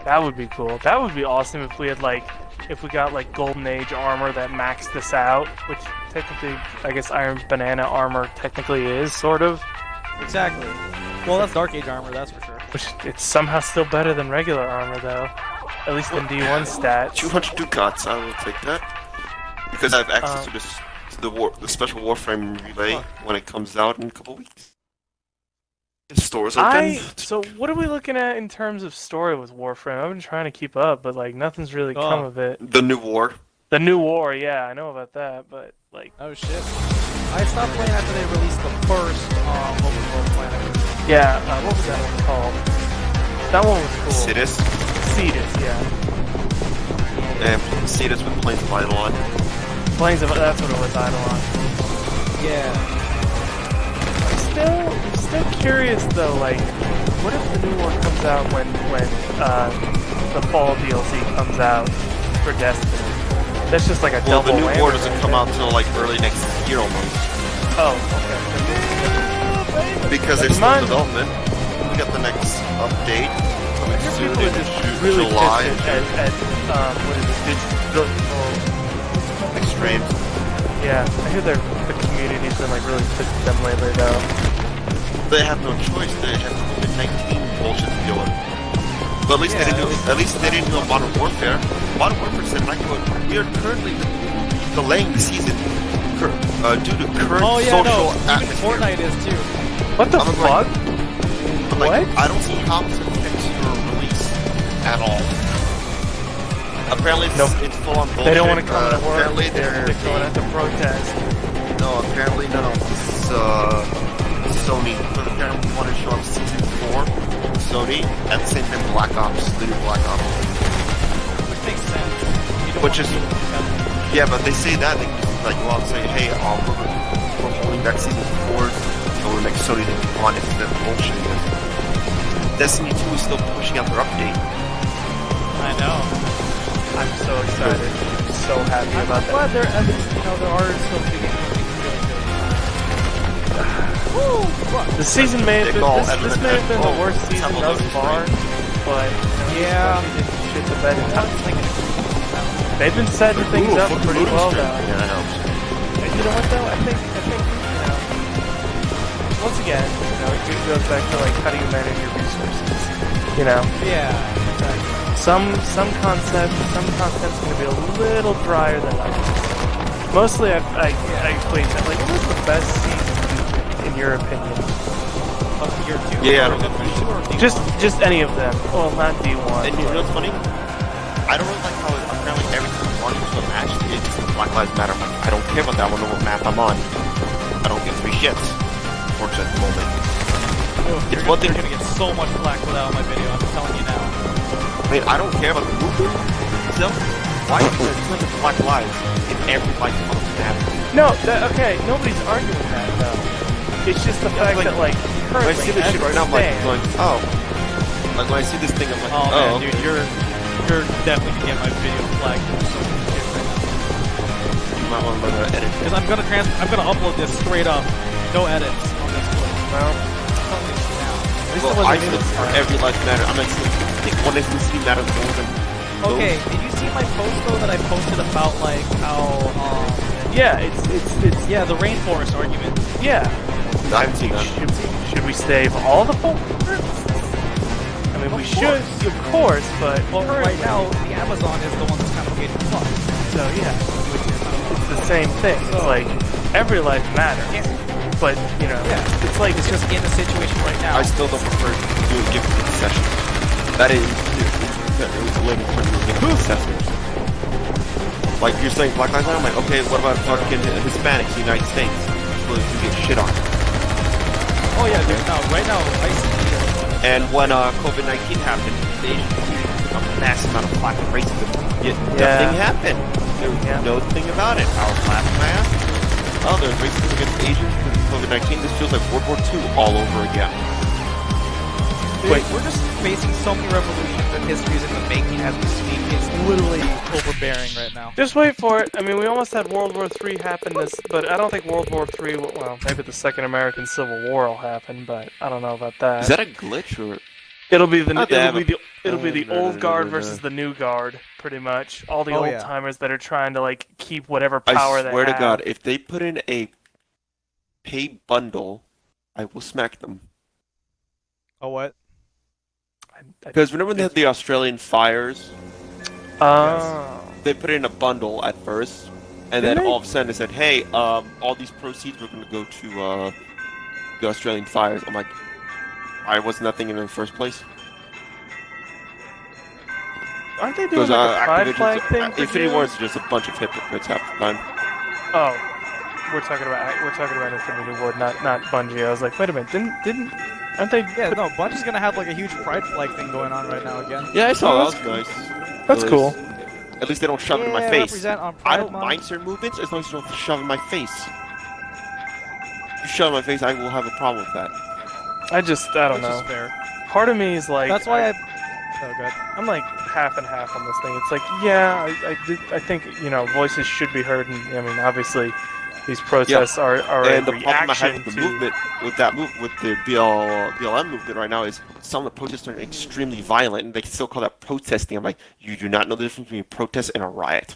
That would be cool. That would be awesome if we had if we got like Golden Age armor that maxed this out, which technically, I guess Iron Banana armor technically is, sort of. Exactly. Well, that's Dark Age armor, that's for sure. Which it's somehow still better than regular armor, though. At least in D1 stats. 200 ducats, I will take that. Because I have access to this, to the special Warframe relay when it comes out in a couple weeks. The store's open. So what are we looking at in terms of story with Warframe? I've been trying to keep up, but like nothing's really come of it. The new war. The new war, yeah, I know about that, but like. Oh shit. I stopped playing after they released the first open world planet. Yeah, what was that one called? That one was cool. Sidus. Cetus, yeah. And Sidus with Plains of Eidolon. Plains of that's what it was, Eidolon. Yeah. I'm still curious though, like, what if the new war comes out when the fall DLC comes out for Destiny? That's just like a Well, double the new whammy, war doesn't right come there. out till like early next year almost. Oh, okay. Because it's still in development. We got the next update coming soon People in are just really July. pissed at what is it, digital Extreme. Yeah, I hear the community's been like really pissed at them lately though. They have no choice. They have COVID-19 bullshit to deal with. But at least they didn't do. At least they didn't do Modern Warfare. Modern Warfare said, "I quote: We are currently delaying the season due to current social Even atmosphere." Fortnite is too. What the I'm fuck? But like, What? I don't see how to fix your release at all. Apparently, it's full on bullshit. They don't want to come to work. Apparently, They're going at the protest. No, apparently no. This is Sony. But apparently, want to show off season 4. Sony, at the same time Black Ops, the new Black Ops. Which makes sense. You don't Which want is- people to have- Yeah, but they say that, they like go out and say, hey, we're holding back season 4, so we're like Sony to be honest, that's bullshit. Destiny 2 is still pushing out their update. I know. I'm so excited. I'm so happy I'm about that. glad there at least there are still video games really good. Woo! Fuck. The season may have been, this may have been the worst season Temple thus Lotus far, but Yeah. Sony didn't shit the bed in time. One's like They've been setting things up pretty well now. Yeah, I know. And you know what though? I think once again, it goes back to like how do you manage your resources? yeah. Exactly. Some content's gonna be a little drier than others. Mostly, I equate that like what was the best season in your opinion? Of year 2. Yeah, I or don't know. sure, Just any of them. Well, not D1. And you know what's funny? I don't really like how apparently every time you watch a match, it's Black Lives Matter. I'm like, I don't care about that one, what map I'm on. I don't give 3 shits. Unfortunately, at the moment. You're It's one thing. gonna get so much flack for that on my video. I'm telling you now. I mean, I don't care about the movement. So, why is it Black Lives if every life fucking matters? No, okay, nobody's arguing that though. It's just the fact that like When I currently, see this as shit right it now, I'm like, stands- going, oh. Like when I see this thing, I'm like, Oh, oh. man, dude, you're definitely gonna get my video flagged for so much shit right now. You might want to learn how to edit. Because I'm gonna upload this straight up, no edits on this clip. well, I'm telling you now. Well, I feel for every life matter. I'm like, I think one ethnicity matters more than Okay, did you see my post though that I posted about like how yeah, it's yeah, the rainforest argument. yeah. I haven't seen that. Should we save all the forests? I mean, we should, of course, but Well, right now the Amazon is the one that's kind of getting fucked. so yeah, it's the same thing. It's like every life matters, but Yeah. it's like It's just in the situation right now. I still don't prefer doing gift concessions. That is, it's a little bit doing concessions. Like you're saying Black Lives Matter, I'm like, okay, what about fucking Hispanics in the United States? Really, you get shit on. Oh yeah, dude. No, right now I see. And when COVID-19 happened, the Asian community took a massive amount of flack and racism. Yet nothing happened. There was no thing about it. I was laughing my ass. Oh, there's racism against Asians because of COVID-19. This feels like World War II all over again. Wait, we're just facing so many revolutions and histories in the making as we speak. It's literally overbearing right now. just wait for it. I mean, we almost had World War III happen but I don't think World War III. Well, maybe the Second American Civil War will happen, but I don't know about that. Is that a glitch or? It'll be the Not that it'll be the no, old no, guard no. versus the new guard, pretty much. All the Oh, old yeah. timers that are trying to like keep whatever power I swear they to have. God, if they put in a pay bundle, I will smack them. Oh what? Because remember when they had the Australian fires? Oh. They put in a bundle at first, and Did then they? all of a sudden they said, "Hey, all these proceeds were going to go to the Australian fires." I'm like, "Why wasn't that thing in the first place?" Aren't they doing Because like a pride flag thing? for Infinity Gears? War is just a bunch of hypocrites half the time. Oh, we're talking about Infinity War, not Bungie. I was like, wait a minute, didn't aren't they? Yeah, no, Bungie's gonna have like a huge pride flag thing going on right now again. Yeah, I saw Oh, that. Was nice. That's At cool. least- At least they don't shove it in my Yeah, face. represent on I Pride don't Month. mind certain movements as long as you don't shove it in my face. If you shove it in my face, I will have a problem with that. I don't Which know. is fair. Part of me is like, That's why Oh, good. I'm like half and half on this thing. It's like, yeah, I think voices should be heard, and I mean, obviously, these protests are And a the problem I have reaction with the to. movement, with that move, with the BLM movement right now is some of the protests are extremely violent, and they still call that protesting. I'm like, you do not know the difference between a protest and a riot.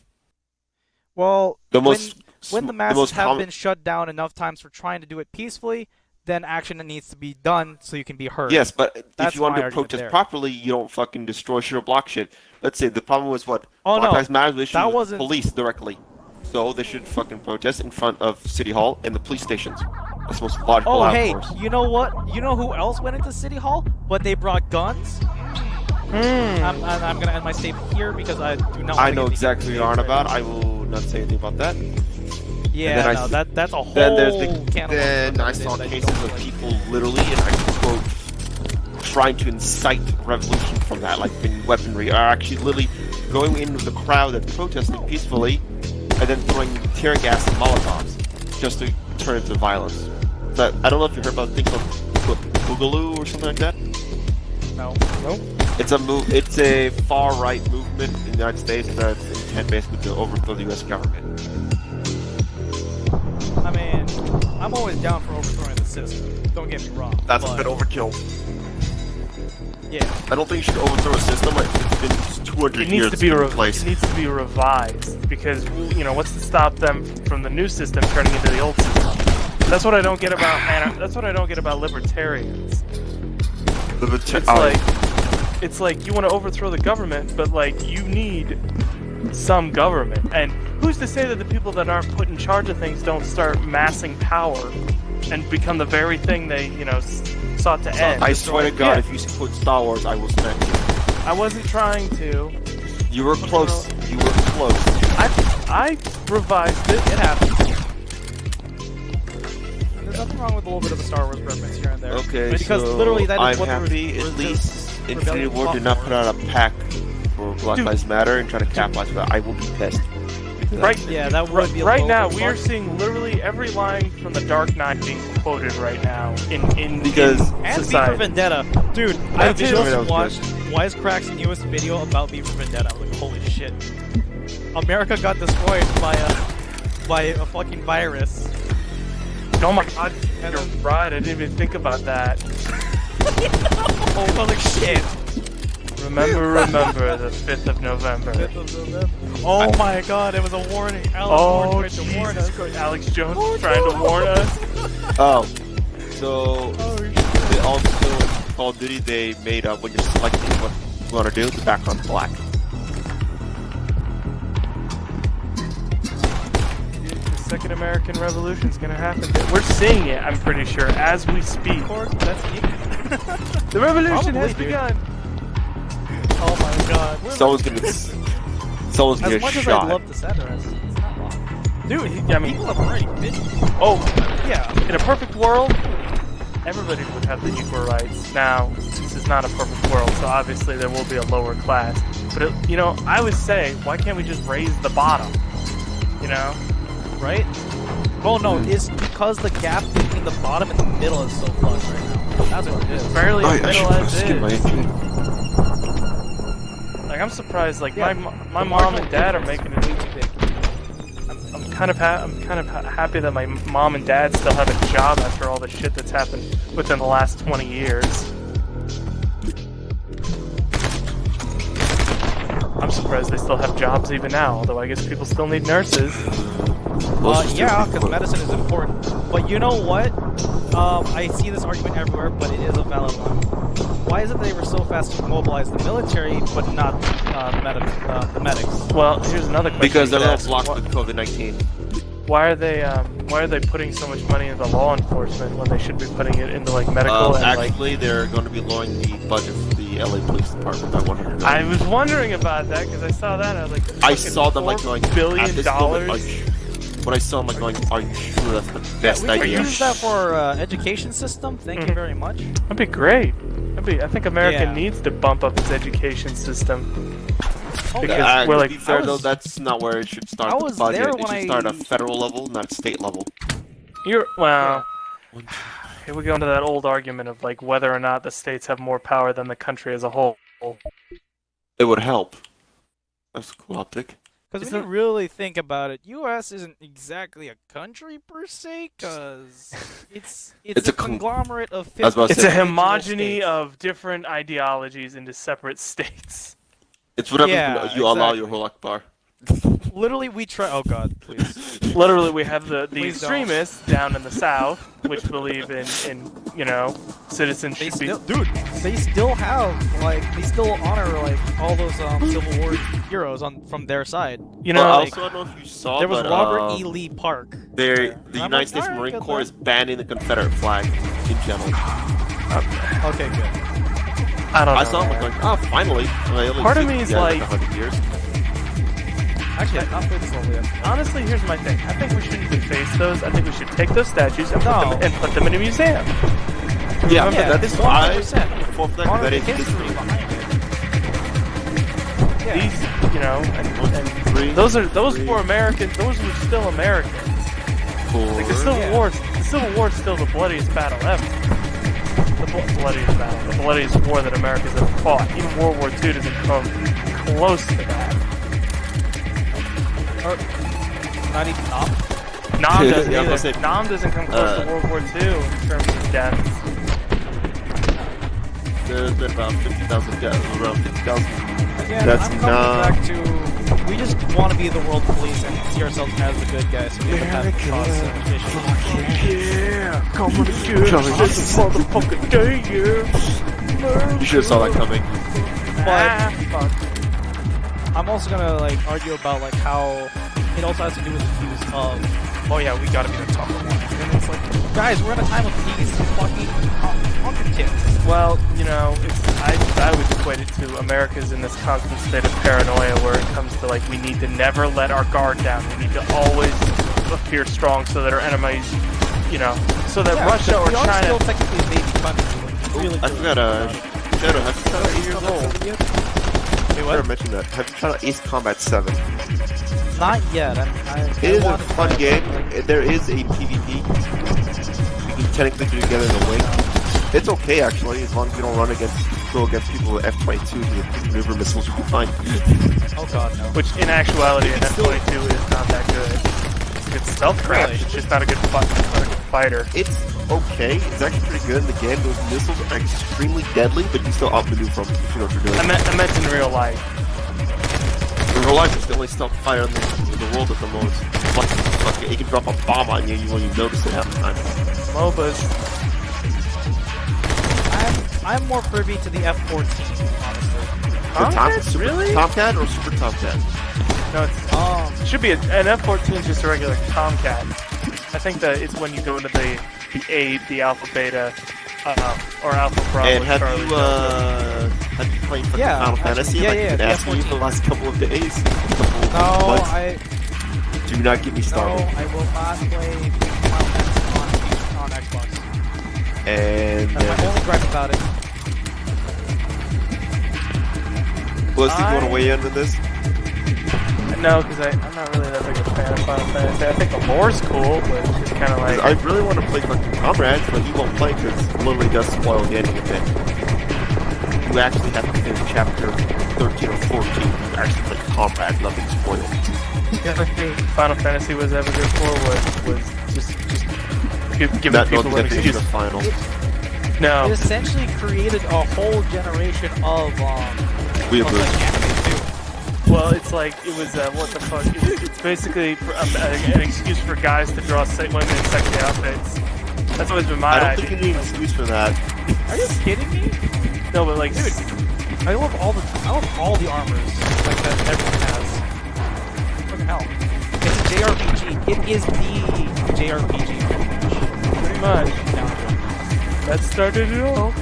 Well, The most when the masses have been shut down enough times for trying to do it peacefully, then action needs to be done so you can be heard. Yes, but That's if you want my to argument protest there. properly, you don't fucking destroy shit or block shit. Let's say the problem was what? Oh, Black no. Lives Matter was That issues with wasn't- police directly. So they should fucking protest in front of City Hall and the police stations. That's the most logical Oh, out, hey, of course. you know what? You know who else went into City Hall? But they brought guns? I'm gonna end my statement here because I do not. I wanna know get exactly what the you're on right about. now. I will not say anything about that. Yeah, then no, that's a whole Then there's can of then I worms saw that you cases don't of like. people literally, and I quote, trying to incite revolution from that, like in weaponry, are actually literally going in with the crowd that's protesting peacefully, and then throwing tear gas and Molotovs just to turn it to violence. But I don't know if you heard about a thing called Boogaloo or something like that. No. It's a far-right movement in the United States that's intent basically to overthrow the U.S. government. I mean, I'm always down for overthrowing the system. Don't get me wrong. That's but, a bit overkill. Yeah. I don't think you should overthrow a system. Like, it's been 200 years in place. It needs to be revised because what's to stop them from the new system turning into the old system? That's what I don't get about that's what I don't get about libertarians. It's like you want to overthrow the government, but like you need some government. And who's to say that the people that aren't put in charge of things don't start massing power and become the very thing they, sought to end? I swear to God, if you put Star Wars, I will smack you. I wasn't trying to. You were close. You were close. I revised it. It happened. There's nothing wrong with a little bit of a Star Wars reference here and there. Okay, because so literally that is I'm what happy at least Infinity War did not put out a pack for Black Lives Matter and try to capitalize, but I will be pissed. Right, yeah, that would be right now. We are seeing literally every line from The Dark Knight being quoted right now in and V for Vendetta, dude. I just watched Wisecrack's newest video about V for Vendetta. I'm like, holy shit! America got destroyed by a fucking virus. Oh my God, you're right. I didn't even think about that. Oh, holy shit! Remember, the 5th of November. 5th of November. Oh my God, it was a warning. Alex Jones was trying to warn us. Oh, so they also in Call of Duty they made up when you're selecting what you want to do, the background black. The Second American Revolution is gonna happen. We're seeing it. I'm pretty sure as we speak. The revolution has begun. Oh my God! Someone's gonna get shot. As much as I'd love to satirize, it's not wrong. Dude, people have already been. Oh, yeah. In a perfect world, everybody would have the equal rights. Now, this is not a perfect world, so obviously there will be a lower class. But I would say, why can't we just raise the bottom? Right? Well, no, it's because the gap between the bottom and the middle is so close right now. That's what it is. Barely a middle as is. My Like, I'm surprised. Like, my mom and dad are making it. I'm kind of happy that my mom and dad still have a job after all the shit that's happened within the last 20 years. I'm surprised they still have jobs even now. Although I guess people still need nurses. Yeah, because medicine is important. But you know what? I see this argument everywhere, but it is a valid one. Why is it they were so fast to mobilize the military, but not the medics? Well, here's another question. Because they're all blocked with COVID-19. Why are they putting so much money into law enforcement when they should be putting it into like medical and actually, they're going to be lowering the budget for the LA Police Department by $100 million. I was wondering about that because I saw that and I was like, I saw them like going $4 billion. When I saw them like going, are you sure that's the best idea? We could use that for our education system. Thank you very much. That'd be great. I think America needs to bump up its education system. Because we're like, to be fair though, that's not where it should start. The budget. It should start at a federal level, not state level. Here we go into that old argument of like whether or not the states have more power than the country as a whole. It would help. That's a cool optic. Because when you really think about it, U.S. isn't exactly a country per se, because it's a conglomerate of 50 It's a homogeny of different ideologies into separate states. It's whatever you allow your whole Akbar. Literally, we try. Oh God, please. Literally, we have the extremists down in the South, which believe in citizenship. They still have they still honor all those Civil War heroes from their side. I also don't know if you saw. There was Robert E. Lee Park. The United States Marine Corps is banning the Confederate flag in general. Okay, good. I don't know. I saw them going, oh, finally. Part of me is like 100 years. Actually, I've not played this level yet. Honestly, here's my thing. I think we shouldn't deface those. I think we should take those statues and put them in a museum. Yeah, Yeah, that's it's why. 100%. For that, Part of that the is history behind it. Yeah. These, you know, and those were Americans. Those were still Americans. Like the Civil War is still the bloodiest battle ever. The bloodiest war that America's ever fought. Even World War II doesn't come close to that. Or, not even Nam? Nam doesn't Yeah, I either. was gonna say, Nam doesn't come close to World War II in terms of deaths. There's been about 50,000 deaths, around 50,000. Again, That's I'm coming not- back to, we just want to be the world police and see ourselves as the good guys, so we have to have constant issues. Yeah, come on again. This motherfucking day, yeah. You should have saw that coming. But I'm also gonna like argue about like how it also has to do with the views of, oh yeah, we gotta be the tougher ones. And it's like, guys, we're in a time of peace. Fucking hunger kids. Well, you know, I would equate it to America's in this constant state of paranoia where it comes to like we need to never let our guard down. We need to always appear strong so that our enemies, you know, so that Russia or we are China. still technically a baby country. Like, really, I forgot, Shadow, have you tried out 8 years old? Wait, I what? never mentioned that. Have you tried out Ace Combat 7? Not yet. It is a fun game. There is a PvP. You can technically do together in a wing. It's okay actually, as long as you don't go against people with F-22 with maneuver missiles, you'll be fine. Oh god, no. Which in actuality in F-22 is not that good. It's a good stealth craft. Really? It's just not a good fighter. It's okay. It's actually pretty good in the game. Those missiles are extremely deadly, but you still outmaneuver them if you know what you're doing. I meant in real life. In real life, it's the only stealth fighter in the world at the moment. Fuck it, it can drop a bomb on you when you notice it half the time. MOBAs. I'm more privy to the F-14, honestly. Tomcats? Super Really? Tomcat or Super Tomcat? No, it should be an F-14 is just a regular Tomcat. I think that it's when you go into the A, the Alpha Beta, or Alpha Bravo. And have Charlie you played fucking Yeah, Final actually, Fantasy? yeah, Like yeah, you've been the asking you for the F-14. last couple of days. No, Months. Do not get me started. I will not play Final Fantasy on Xbox. And That's my only gripe about it. Bless, you want to weigh in on this? No, because I'm not really that big a fan of Final Fantasy. I think the lore's cool, but it's just kind of like... I really want to play fucking Comrades, but you won't play because it literally does spoil the ending a bit. You actually have to finish chapter 13 or 14 to actually play Comrades, nothing spoiled. The other thing Final Fantasy was ever good for was just giving Not people no an definition excuse. of final. No. It essentially created a whole generation of We of, agree. like, anime too. Well, it's like, it was, what the fuck, it's basically an excuse for guys to draw women in sexy outfits. That's always been my I don't idea. think you need an excuse for that. Are you kidding me? No, but like, Dude, I love all the armors like that everyone has. What the hell? It's a JRPG. It is the JRPG. pretty much. That started it all.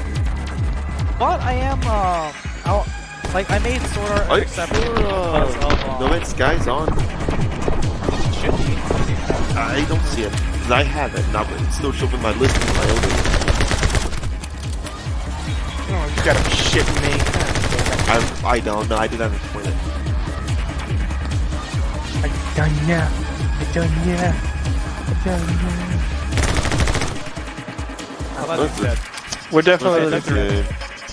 But I am I made Sword Art Are you acceptable sure because of No Man's Sky's on? it should be. I don't see it. Because I have it, now but it's still showing my list in my own. Oh, you gotta be shitting me. I don't know, I did have a point. I done ya. I done ya. I done ya. How about this bed? We're definitely That's looking good.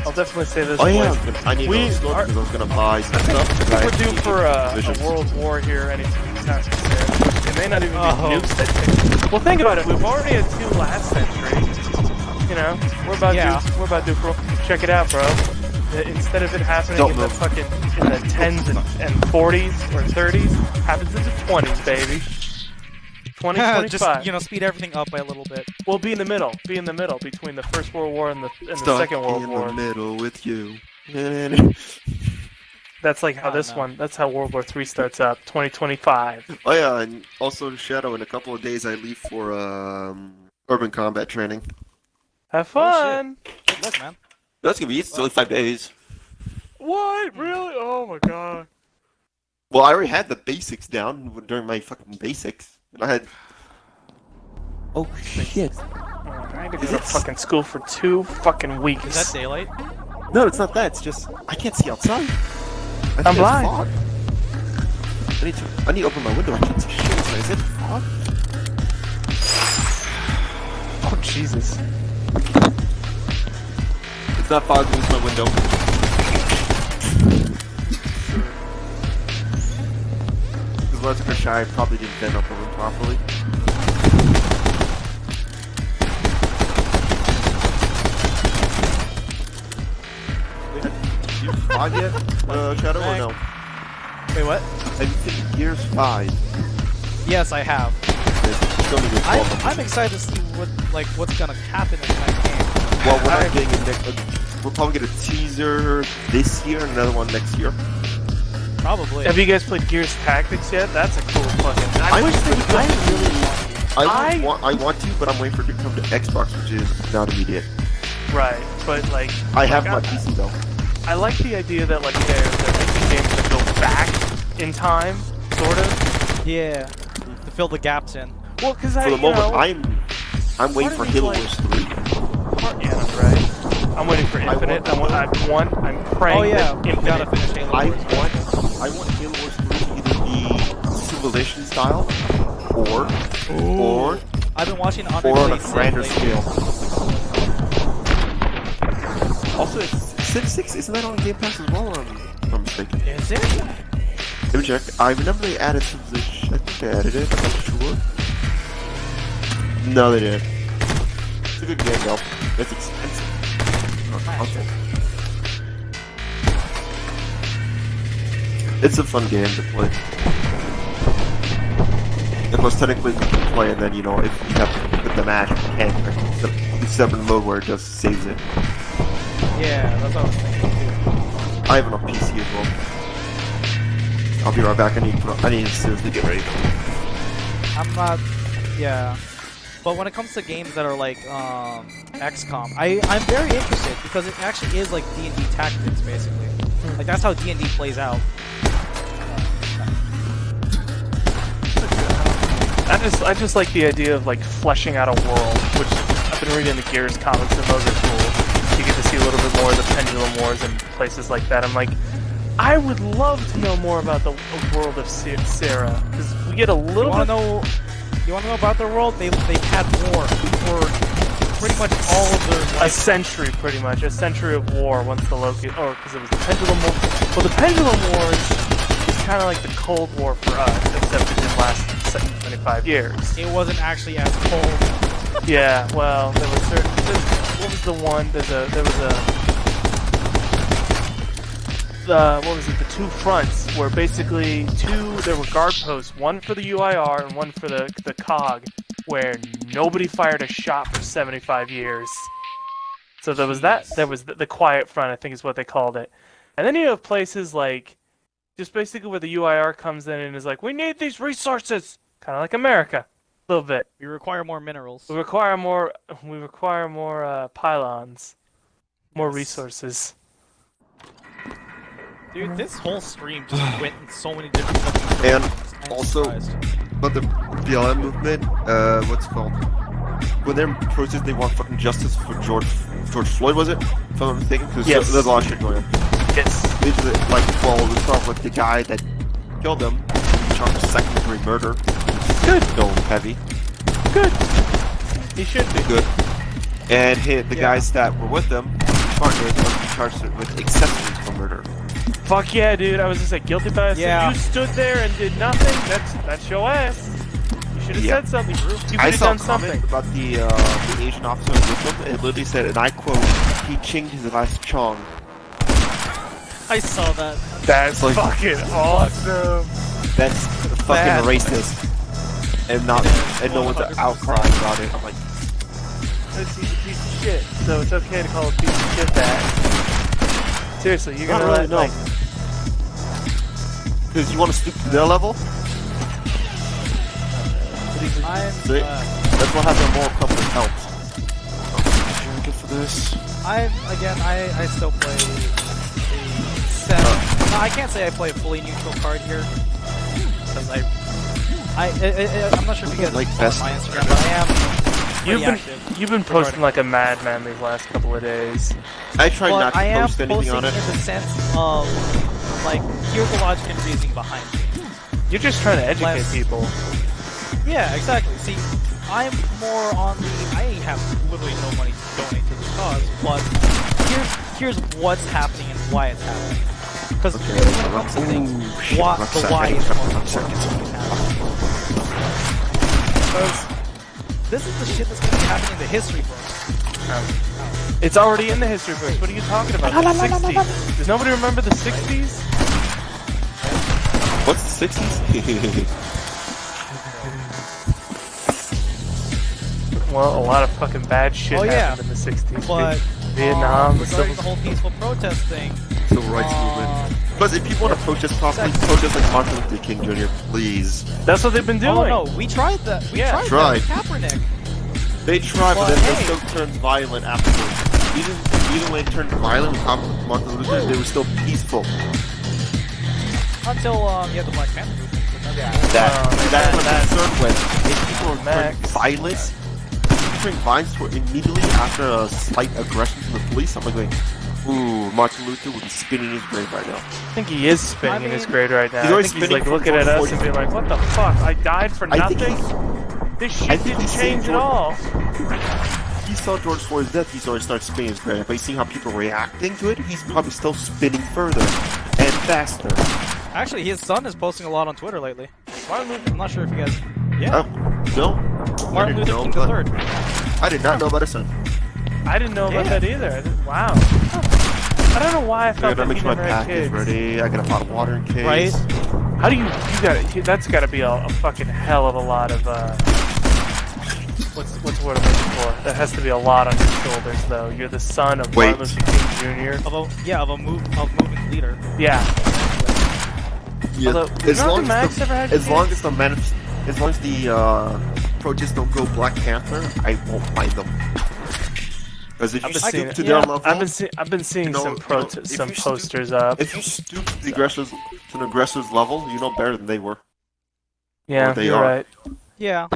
I'll definitely say this. Oh yeah, way. I need We to store are- because I was gonna buy some stuff. I think we're due for a a world war here anytime soon. It may not even be Oh. nukes that well, think about it. We've already had 2 last century. You know, we're about due for. Check it out, bro. Instead of it happening Don't in the move. fucking in the 10s and 40s or 30s, happens in the 20s, baby. 20, 25. Just speed everything up by a little bit. We'll be in the middle. Be in the middle between the First World War and the Stuck Second World in War. the middle with you. That's like how Oh, this no. one. That's how World War III starts up. 2025. Oh yeah, and also Shadow. In a couple of days, I leave for urban combat training. Have fun. Good luck, man. That's gonna be it's only 5 days. What? Really? Oh my god. Well, I already had the basics down during my fucking basics, and I had. Oh shit! I had to go to fucking school for 2 fucking weeks. Is that daylight? No, it's not that. It's just I can't see outside. I'm blind. Fog. I need to open my window. I can't see shit. Is it fog? Oh Jesus! It's not fog. It's my window. Because when I took a shower, I probably didn't vent up the room properly. You fog yet, Shadow, or no? Wait, what? Have you seen Gears 5? Yes, I have. Show me your I'm excited to see what's gonna happen in that game. Well, we're not getting it next. We'll probably get a teaser this year and another one next year. Probably. Have you guys played Gears Tactics yet? That's a cool fucking. I wish they would. I want to, but I'm waiting for it to come to Xbox, which is not immediate. Right, but like. I have my PC though. I like the idea that like they're making games that go back in time, sort of. Yeah. To fill the gaps in. Well, because For the moment, I'm waiting for Halo like, Wars 3. Yeah, right. I'm waiting for Infinite. I'm praying. Oh yeah, that we Infinite. gotta finish Halo I Wars. want Halo Wars 3 to either be Civilization style, or I've been watching on a grander scale. Also, Civ 6 isn't that on Game Pass as well? Or if I'm mistaken. Is it? Let me check. I remember they added Civilization. I think they added it. I'm not sure. No, they didn't. It's a good game though. It's expensive. It's a fun game to play. And plus, technically, you can play, and then, you know, if you have to put the match, you can. It's separate mode where it just saves it. Yeah, that's what I was thinking too. I have it on PC as well. I'll be right back. I need to seriously get ready. I'm not. Yeah. But when it comes to games that are like XCOM, I'm very interested because it actually is like D&D tactics basically. Like that's how D&D plays out. I just like the idea of like fleshing out a world, which I've been reading the Gears comics and those are cool. You get to see a little bit more of the Pendulum Wars and places like that. I'm like, I would love to know more about the world of Sarah because we get a little bit. You want to know about their world? They've had war for pretty much all of their life. A century, pretty much. A century of war once the Loki... Or, because it was the Pendulum War... Well, the Pendulum Wars is kind of like the Cold War for us, except it didn't last 25 years. It wasn't actually as cold. Yeah, well, there was certain... What was the one? There was a... what was it? The two fronts where basically there were guard posts, one for the UIR and one for the COG, where nobody fired a shot for 75 years. So there was that. There was the quiet front, I think is what they called it. And then you have places like, just basically where the UIR comes in and is like, we need these resources, kind of like America, a little bit. We require more minerals. We require more pylons, more resources. Dude, this whole stream just went in so many different subjects. And also, but the BLM movement, what's it called? When they're in protest, they want fucking justice for George Floyd, was it? If I'm not mistaken? Because yes. There's a lot of shit going on. Yes. Basically, like, well, we start with the guy that killed them, charged with second-degree murder. Good. No, heavy. Good. He should be. Good. And the guys that were with them, charged with accessories for murder. Fuck yeah, dude! I was just like guilty by yeah. You stood there and did nothing. That's your ass. You should have said something. You could have done something. About the Asian officer with him. It literally said, and I quote, "He chinged his last chong." I saw that. That's like, fucking awesome. That's fucking racist, and no one's outcrying about it. I'm like, he's a piece of shit. So it's okay to call a piece of shit that. Seriously, you're gonna really know. Because you want to stoop to their level? See? That's what having a moral compass helps. Oh, good for this. I still play a set. No, I can't say I play a fully neutral card here. Because I'm not sure if you guys like follow Vesta. my Instagram, but pretty active. You've been posting like a madman these last couple of days. I try But not to I am post anything posting on it. in the sense of, like, here's the logic and reasoning behind it. You're just trying to educate people. Yeah, exactly. See, I'm more on the. I have literally no money to donate to this cause, but here's what's happening and why it's happening. Because really, when it comes to things, the why is the most important thing that's happening. Because this is the shit that's going to be happening in the history books. It's already in the history books. What are you talking about? The 60s. Does nobody remember the 60s? What's the 60s? Well, a lot of fucking bad shit happened in the 60s. But Vietnam, regarding the whole peaceful protest thing, Civil rights movement. Because if people want to protest properly, protest like Martin Luther King Jr., please. That's what they've been doing. oh no, we tried that. We tried that with Kaepernick. They try, but Well, then hey. it still turns violent afterwards. Even when it turned violent with Martin Luther, they were still peaceful. Until you had the Black Panther movement. That's what I'm concerned with. If people are turning violent, turning violence immediately after a slight aggression from the police, I'm like going, ooh, Martin Luther would be spinning his grave right now. I think he is spinning in his grave right now. He's always I think he's spinning like for looking at George us and being like, what the fuck? I died for I think nothing? This shit didn't change at all. He saw George Floyd's death, he's already started spinning his grave. But you see how people are reacting to it, he's probably still spinning further and faster. Actually, his son is posting a lot on Twitter lately. Martin Luther. I'm not sure if you guys. Yeah. No? Martin Luther King III. I did not know about his son. I didn't know about that either. Wow. I don't know why I I felt gotta that make he sure my never had pack is kids. ready, I got a bottle of water in case. Right? How do you gotta, that's gotta be a fucking hell of a lot of, what's the word I'm looking for? That has to be a lot on your shoulders, though. You're the son of Martin Luther King Jr. Of a movement leader. Yeah. Yeah. Although, As long as the protests don't go Black Panther, I won't mind them. Because if you stoop to their level, I've been seeing some posters up. If you stoop to the aggressor's level, you know better than they were. Yeah, they you're are. right. Yeah.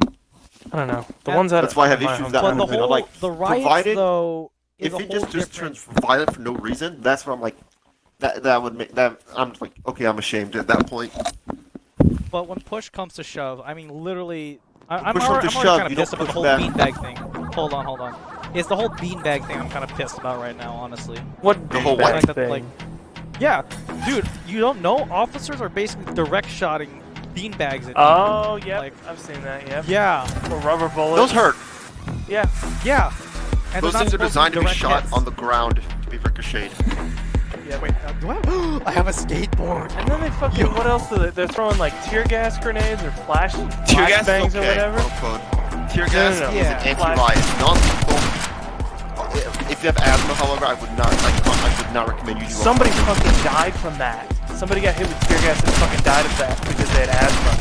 I don't know. The ones that That's why I have issues with that. But the movement. whole Like, the riots provided though is if a it whole just different. turns violent for no reason, that's where I'm like, that would make that I'm like, okay, I'm ashamed at that point. But when push comes to shove, I mean, literally, I'm Push already comes to kind shove, of you pissed don't about the push whole back. beanbag thing. Hold on. It's the whole beanbag thing I'm kind of pissed about right now, honestly. What The whole beanbag what thing? Like, yeah, dude, you don't know? Officers are basically direct shotting beanbags at Oh, yeah, Like- I've seen that. Yep. Yeah, Or rubber bullets. Those hurt. Yeah. yeah. And Those they're not things are supposed designed to be direct shot hits. on the ground to be ricocheted. Yeah, wait, do I have... I have a skateboard. And then they fucking, what else do they? They're throwing like tear gas grenades or flash Tear gas bangs is or okay, whatever. quote unquote. Tear gas no, is yeah. an anti-riot, non-lethal. If you have asthma, however, I would not recommend using. Somebody fucking died from that. Somebody got hit with tear gas and fucking died of that because they had asthma.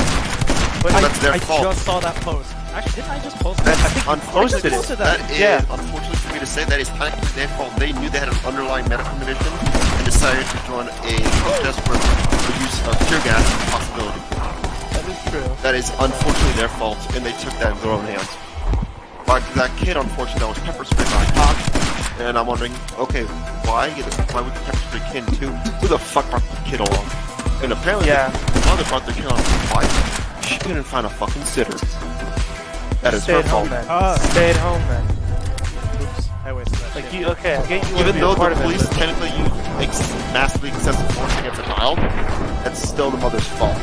But that's their fault. I just saw that post. Actually, didn't I just post That's that? unfortunate. posted That that. is, Yeah. unfortunately for me to say, that is technically their fault. They knew they had an underlying medical condition and decided to join a protest where the use of tear gas is a possibility. that is true. That is unfortunately their fault, and they took that in their own hands. Like that kid, unfortunately, that was pepper sprayed by a cop, and I'm wondering, okay, why would the pepper spray kid too? Who the fuck brought the kid along? And apparently, the mother brought the kid along. Why? She couldn't find a fucking sitter. That is Stay her at home fault. then. Stay at home then. Oops, I wasted that. Like shit. you, okay, I get you. wanna Even be a though part the of it, police but- technically use massively excessive force against a child, that's still the mother's fault.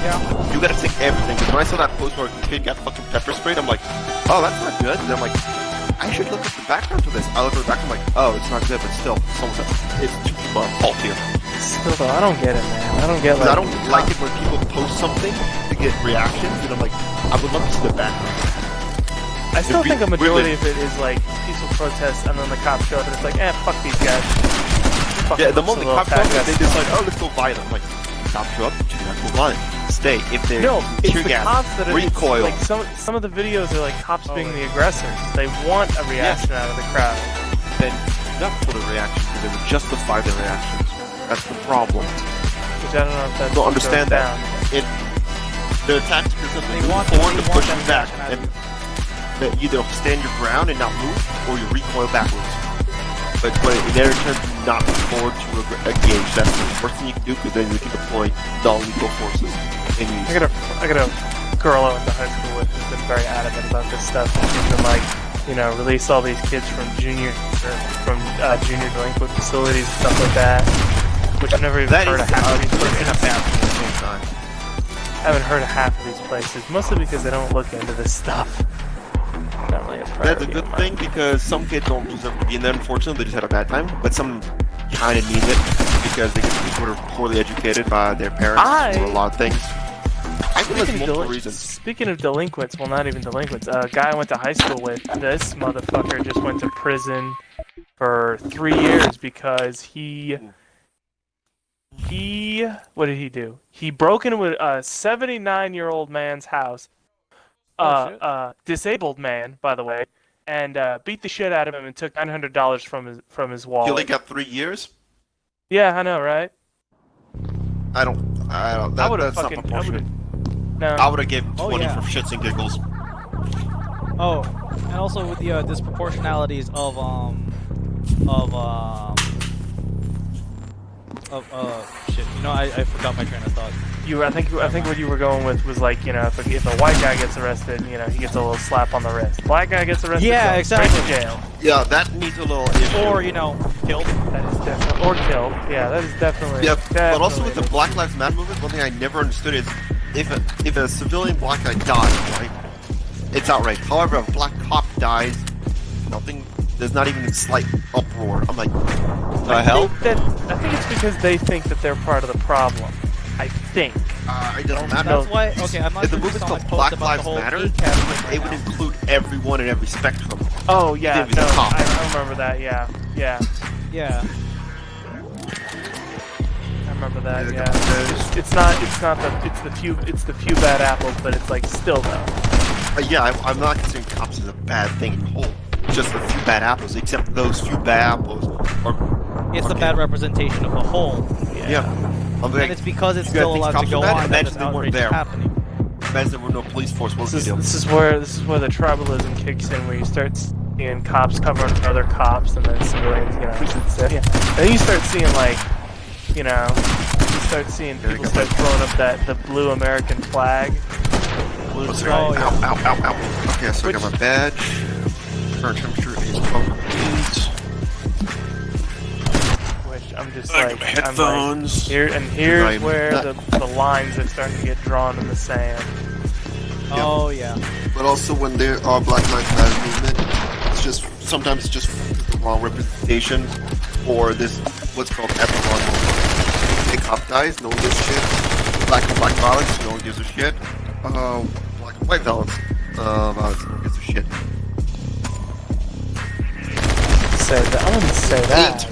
Yeah. You gotta take everything. Because when I saw that post where a kid got fucking pepper sprayed, I'm like, oh, that's not good. And then I'm like, I should look at the background to this. I look at the background, I'm like, oh, it's not good, but still, it's two people at fault here. Still though, I don't get it, man. I don't get Because like. I don't like it when people post something to get reactions, and I'm like, I would love to see the background. I still think a majority really- of it is like peaceful protests, and then the cops show up, and it's like, fuck these guys. Yeah, the moment the cops show up, attack they us. decide, oh, let's go violent. I'm like, cops show up, do not move on. Stay. If they're No, it's tear the gas, cops that are recoil. Like some of the videos are like cops Oh, being right. the aggressors. They want a reaction out of the crowd. Then do not put a reaction because they would justify their reactions. That's the problem. Which I don't know if that's Don't understand down. that. They're attached to something. They want forward to that push you back, reaction and that either stand your ground and not move, or you recoil backwards. But in their turn, do not move forward to engage. That's the worst thing you can do, because then you can deploy non-lethal forces. And I got a girl I went to high school with who's been very adamant about this stuff. And she's been like, you know, release all these kids from junior delinquent facilities and stuff like that. Which I've never even heard of half of these places. I haven't heard of half of these places, mostly because they don't look into this stuff. Not really a that's a priority good of thing, mine. because some kids don't deserve to be in there, unfortunately. They just had a bad time. But some kind of need it, because they get people who are poorly educated by their parents for a lot of things. I think there's multiple reasons. Speaking of delinquents, well, not even delinquents, a guy I went to high school with, this motherfucker just went to prison for 3 years because he what did he do? He broke into a 79-year-old man's house, disabled man, by the way, and beat the shit out of him and took $900 from his wallet. You only got 3 years? Yeah, I know, right? I don't. That's not proportionate. No. I would have given 20 yeah. for shits and giggles. Oh, and also with the disproportionalities of shit. You know, I forgot my train of thought. I think what you were going with was like, you know, if a white guy gets arrested, you know, he gets a little slap on the wrist. Black guy gets arrested, Yeah, goes straight exactly. to jail. Yeah, that needs a little issue. Or, you know, killed. That is definitely, or killed. Yeah, that is definitely. Yep, but also with the definitely- Black Lives Matter movement, one thing I never understood is if a civilian black guy dies, right, it's outright. However, if a black cop dies, nothing. There's not even a slight uproar. I'm like, the hell? I think it's because they think that they're part of the problem. I think. It doesn't matter. That's why. Okay, I'm not If the sure movement's if called it's Black about Lives the whole Matter, ACAB thing it right would now. include everyone in every spectrum. Oh yeah, Even the no, cop. I remember that. Yeah. Yeah. I remember that. Yeah, Yeah. It's the few bad apples, but it's like still though. Yeah, I'm not considering cops as a bad thing in whole. Just a few bad apples, except those few bad apples are. It's a okay. bad representation of the whole. Yeah. I'm like, And it's because it's you guys still think allowed to cops go are bad? on that Imagine this they weren't outrage is there. happening. Imagine there were no police force. What would we do? This is where the tribalism kicks in, where you start seeing cops covering for other cops, and then civilians, you know. Yeah. Then you start seeing like, you know, people start throwing up the blue American flag. Blue What's stripe. wrong? Ow, ow, ow, ow. Okay, so I got my badge. Current temperature is 12 degrees. Which I'm just I got like, my I'm headphones. like, here's I'm where not- the lines are starting to get drawn in the sand. Oh yeah. But also when there are Black Lives Matter movement, it's just sometimes it's just the wrong representation or this what's called epsilon movement. Big cop guys, no one gives a shit. Black on black violence, no one gives a shit. Black on white violence, no one gives a shit. I wouldn't say that.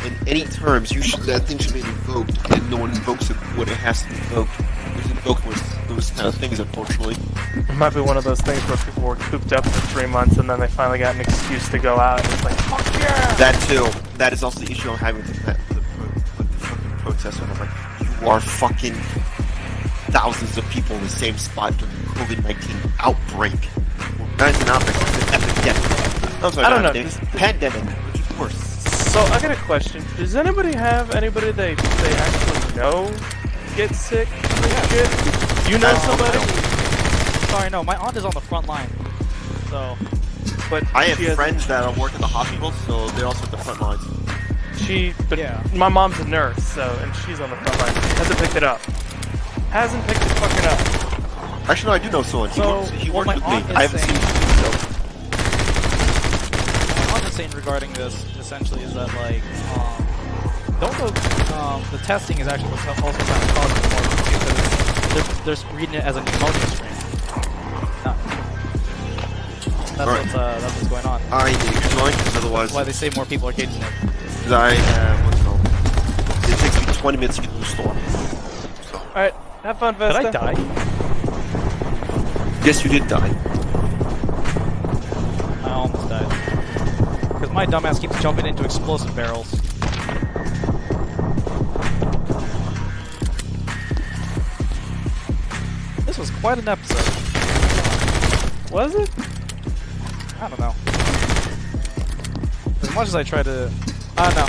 In any terms, that thing should be invoked, and no one invokes it when it has to be invoked. It's invoked with those kind of things, unfortunately. It might be one of those things where people were cooped up for 3 months and then they finally got an excuse to go out and it's like, fuck yeah! That too. That is also the issue I'm having with the fucking protest. When I'm like, you are fucking thousands of people in the same spot during the COVID-19 outbreak. Well, not an outbreak, it's an epidemic. I'm sorry, I don't not know, epidemic, pandemic, which is worse. So I got a question. Does anybody have anybody they actually know get sick from this shit? Do you know somebody? Sorry, no. My aunt is on the front line. So. But I have she has- friends that work at the hospital, so they're also at the front lines. But Yeah. my mom's a nurse, so, and she's on the front line. Hasn't picked it up. Hasn't picked it fucking up. Actually, no, I do know someone. He what works my with me. aunt is I haven't seen saying- him, so. What I'm saying regarding this essentially is that like the testing is actually what's also kind of causing the more because they're reading it as a pneumonia strain. No. That's what's going on. I need to join, because otherwise, That's why they say more people are getting it. because I have, what's it called? It takes me 20 minutes to get to the store. So. Alright, have fun, Vesta. Did I die? Yes, you did die. I almost died. Because my dumbass keeps jumping into explosive barrels. this was quite an episode. Was it? I don't know. As much as I try to, I don't know.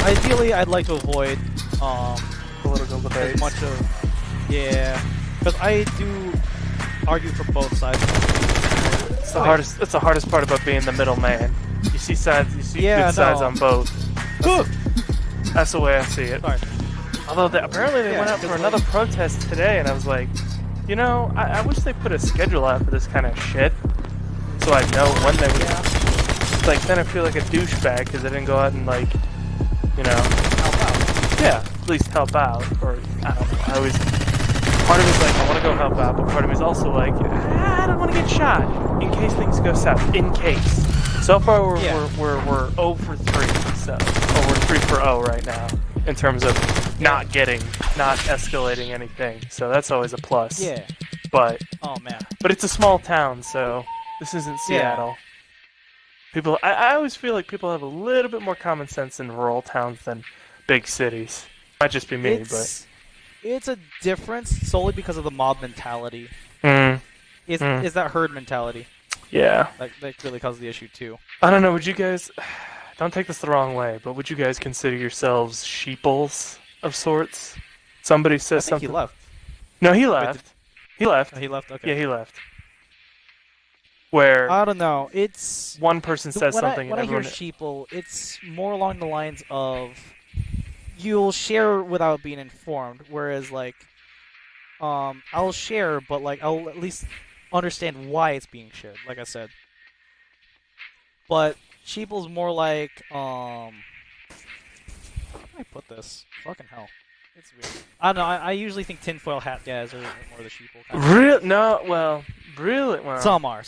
Ideally, I'd like to avoid Political as debates. much of, yeah, because I do argue for both sides. It's the hardest. It's the hardest part about being the middleman. You see sides. You see good sides on both. That's the way I see it. Sorry. Although apparently they went out for another protest today, and I was like, you know, I wish they put a schedule out for this kind of shit, so I know when they would. Like then I feel like a douchebag because I didn't go out and like, you know, Help out. yeah, at least help out. Or I don't know. I always part of me's like I want to go help out, but part of me's also like I don't want to get shot in case things go south. In case. So far we're 0 for 3, so we're 3 for 0 right now in terms of not escalating anything. So that's always a plus. Yeah. But Oh man. it's a small town, so this isn't Seattle. People, I always feel like people have a little bit more common sense in rural towns than big cities. Might just be me, It's a difference solely because of the mob mentality. but Is that herd mentality yeah. that really causes the issue too? I don't know. Would you guys? Don't take this the wrong way, but would you guys consider yourselves sheeples of sorts? Somebody says I think something. he left. No, he left. He left. Oh, he left. Okay. Yeah, he left. Where I don't know. It's one person says something when and I hear everyone. sheeple, it's more along the lines of you'll share without being informed, whereas like I'll share, but like I'll at least understand why it's being shared. Like I said, but sheeple's more like how do I put this? Fucking hell. It's weird. I don't know. I usually think tinfoil hat guys are more the sheeple kind of. Real? No. Well, really? Well. Some are.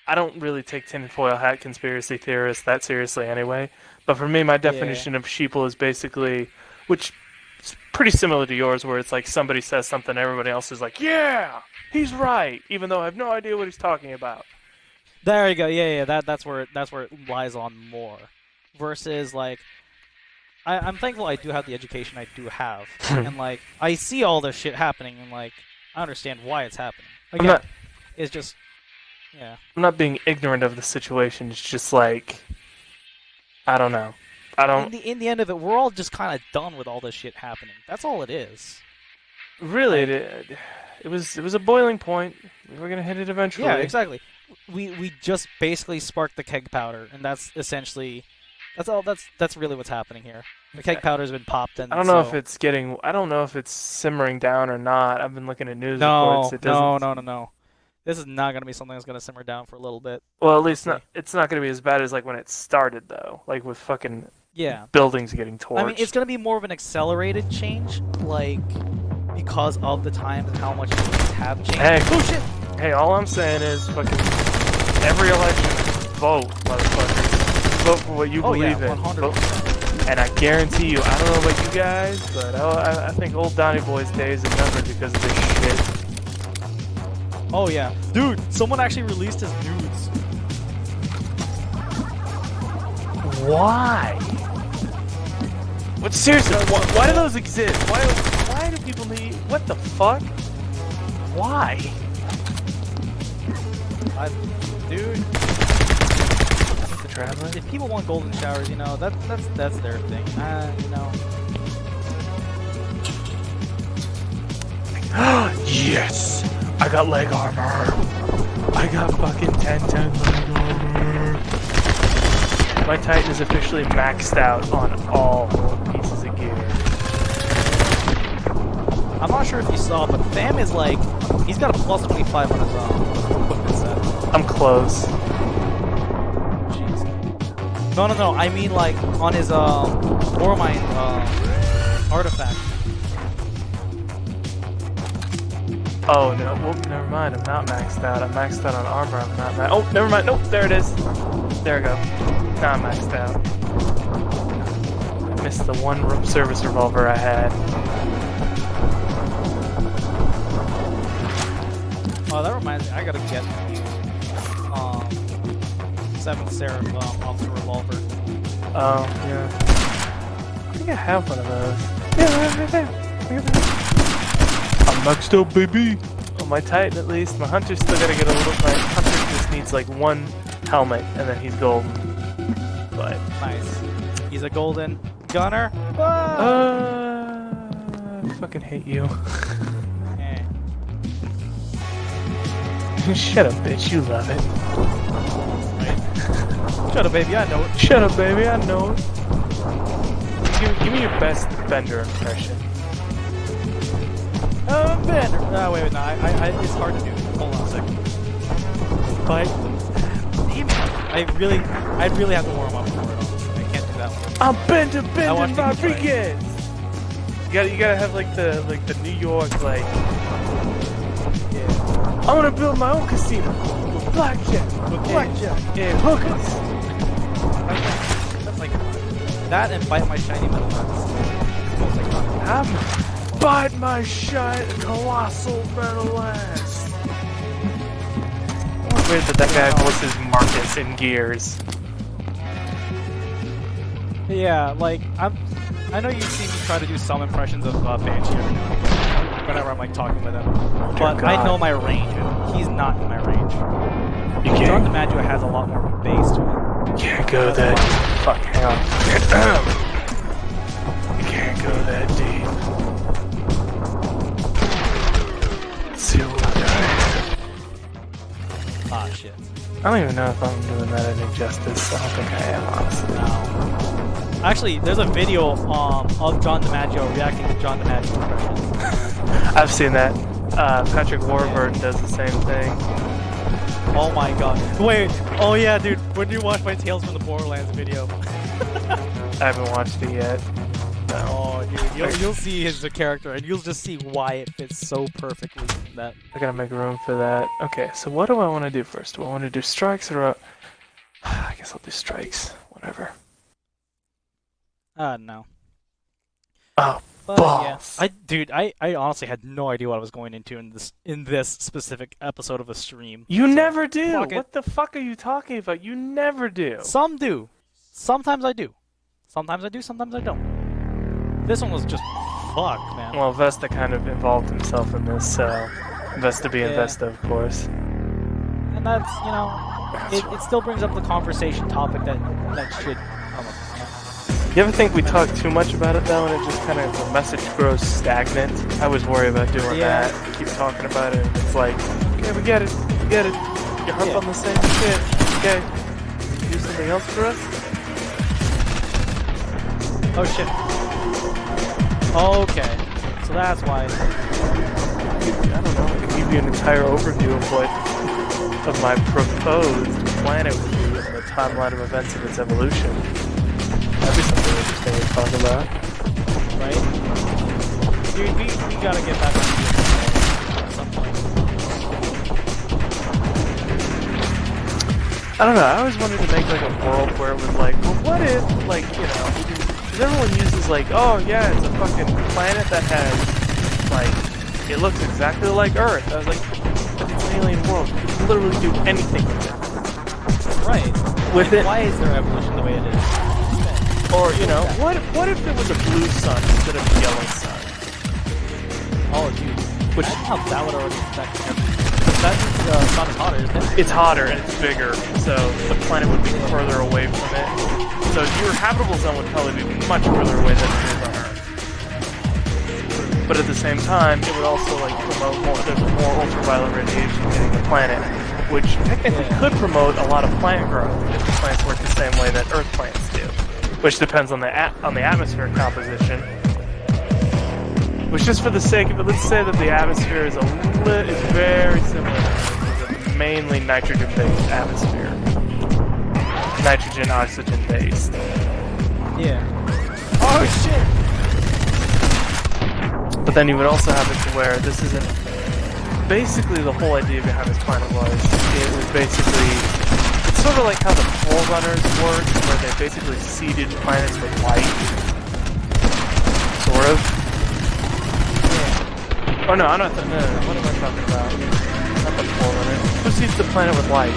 I don't really take tinfoil hat conspiracy theorists that seriously anyway. But for me, my definition of sheeple is basically, which is pretty similar to yours, where it's like somebody says something, everybody else is like, yeah, he's right, even though I have no idea what he's talking about. There you go. Yeah. That's where it lies on more, versus like. I'm thankful I do have the education I do have, and like I see all this shit happening, and like I understand why it's happening. Again, it's just, yeah. I'm not being ignorant of the situation. It's just like, I don't know. I don't In the end of it, we're all just kind of done with all this shit happening. That's all it is. really. It was a boiling point. We were gonna hit it eventually. Yeah, exactly. We just basically sparked the keg powder, and that's essentially. That's all. That's really what's happening here. The keg powder's been popped, and I don't know if it's getting. I don't know if it's simmering down or not. I've been looking at news reports. It doesn't. No. This is not gonna be something that's gonna simmer down for a little bit. Well, at least not. It's not gonna be as bad as like when it started though. Like with fucking buildings getting torched. I mean, it's gonna be more of an accelerated change, like because of the times and how much things have changed. Hey, Oh shit! Hey, all I'm saying is fucking every election, vote, motherfuckers. Vote for what you believe in. 100%. And I guarantee you, I don't know about you guys, but I think old Donny Boy's days are numbered because of this shit. Oh yeah, dude! Someone actually released his nudes. Why? What? Seriously, why do those exist? Why do people need? What the fuck? Why? Dude. Traveling? If people want golden showers, you know, that's their thing. You know. Yes! I got leg armor! I got fucking 10 leg armor! My Titan is officially maxed out on all pieces of gear. I'm not sure if you saw, but Fam is like, he's got a plus 25 on his equipment set. I'm close. No, I mean like on his Warmind artifact. Oh no, well, never mind, I'm not maxed out. I'm maxed out on armor, I'm not maxed. Oh, never mind, nope, there it is. There we go. Now I'm maxed out. I missed the one service revolver I had. Oh, that reminds me, I gotta get 7th Seraph officer revolver. Oh, yeah. I think I have one of those. Yeah, right there. maxed out, baby. Oh, my Titan at least. My Hunter's still gotta get a little. My Hunter just needs like one helmet, and then he's golden. But Nice. He's a golden gunner. I fucking hate you. Eh. Shut up, bitch. You love it. Right. Shut up, baby. I know it. Shut up, baby. I know it. Give me your best Bender impression. Bender. Oh, wait, no. It's hard to do. Hold on a second. But I'd really have to warm up for it. Honestly. I can't do that one. I'm Bender watched him Rodriguez. You gotta have like the New York like. Yeah. I wanna build my own casino with blackjack, and hookers. That's like that and bite my shiny metal nuts. It's most iconic. I'm bite my shine colossal metal ass. It's weird that guy voices Marcus in Gears. Yeah, like I know you see me try to do some impressions of Banshee every now and again, whenever I'm like talking with him, but I know my range. And he's not in my range. You John can't. DiMaggio has a lot more bass to it. Can't go that. Fuck, hang on. You can't go that deep. See what Ah, shit. I don't even know if I'm doing that any justice. I don't think I am, honestly. No. Actually, there's a video of John DiMaggio reacting to John DiMaggio impressions. I've seen that. Patrick Warburton does the same thing. Oh my god. Wait. Oh yeah, dude. When you watch my Tales from the Borderlands video. I haven't watched it yet. No. Oh, dude. You'll see his character, and you'll just see why it fits so perfectly. That. I gotta make room for that. Okay, so what do I want to do first? Do I want to do strikes or... I guess I'll do strikes. Whatever. No. Oh, But balls. yeah, I honestly had no idea what I was going into in this specific episode of a stream. You never do! fuck it. What the fuck are you talking about? You never do! Some do. Sometimes I do. Sometimes I do, sometimes I don't. This one was just fuck, man. Well, Vesta kind of involved himself in this, so... Vesta being Yeah. Vesta, of course. And that's, it still brings up the conversation topic that should come up. You ever think we talk too much about it, though, and it just kind of, the message grows stagnant? I always worry about doing Yeah. that. Keep talking about it, and it's like, okay, we get it. You harp on the same shit. Okay. Do something else for us? Oh shit. Okay. So that's why. I don't know, I can give you an entire overview of my proposed planet would be in the timeline of events of its evolution. That'd be something interesting to talk about. Right? Dude, we gotta get back on the at some point. I don't know, I always wanted to make like a world where it was like, well, what if, like, because everyone uses like, oh yeah, it's a fucking planet that has, like, it looks exactly like Earth. I was like, but it's an alien world. You can literally do anything with it. Right. With it. Why is there evolution the way it is? Or, what if there was a blue sun instead of a yellow sun? Oh, dude. Which how that would already affect everything. That sun is hotter, isn't it? It's hotter and it's bigger, so the planet would be further away from it. So your habitable zone would probably be much further away than it is on Earth. But at the same time, it would also like promote there's more ultraviolet radiation hitting the planet, which technically could promote a lot of plant growth if the plants work the same way that Earth plants do. Which depends on the atmospheric composition. Which, just for the sake of it, let's say that the atmosphere is very similar to a mainly nitrogen-based atmosphere. Nitrogen, oxygen-based. Yeah. Oh shit! But then you would also have it to where this isn't... Basically, the whole idea behind this planet was, it was basically... It's sort of like how the Forerunners work, where they basically seeded planets with light. Sort of. Oh no, I'm not. No, what am I talking about? Not the Forerunners. Who seeds the planet with light?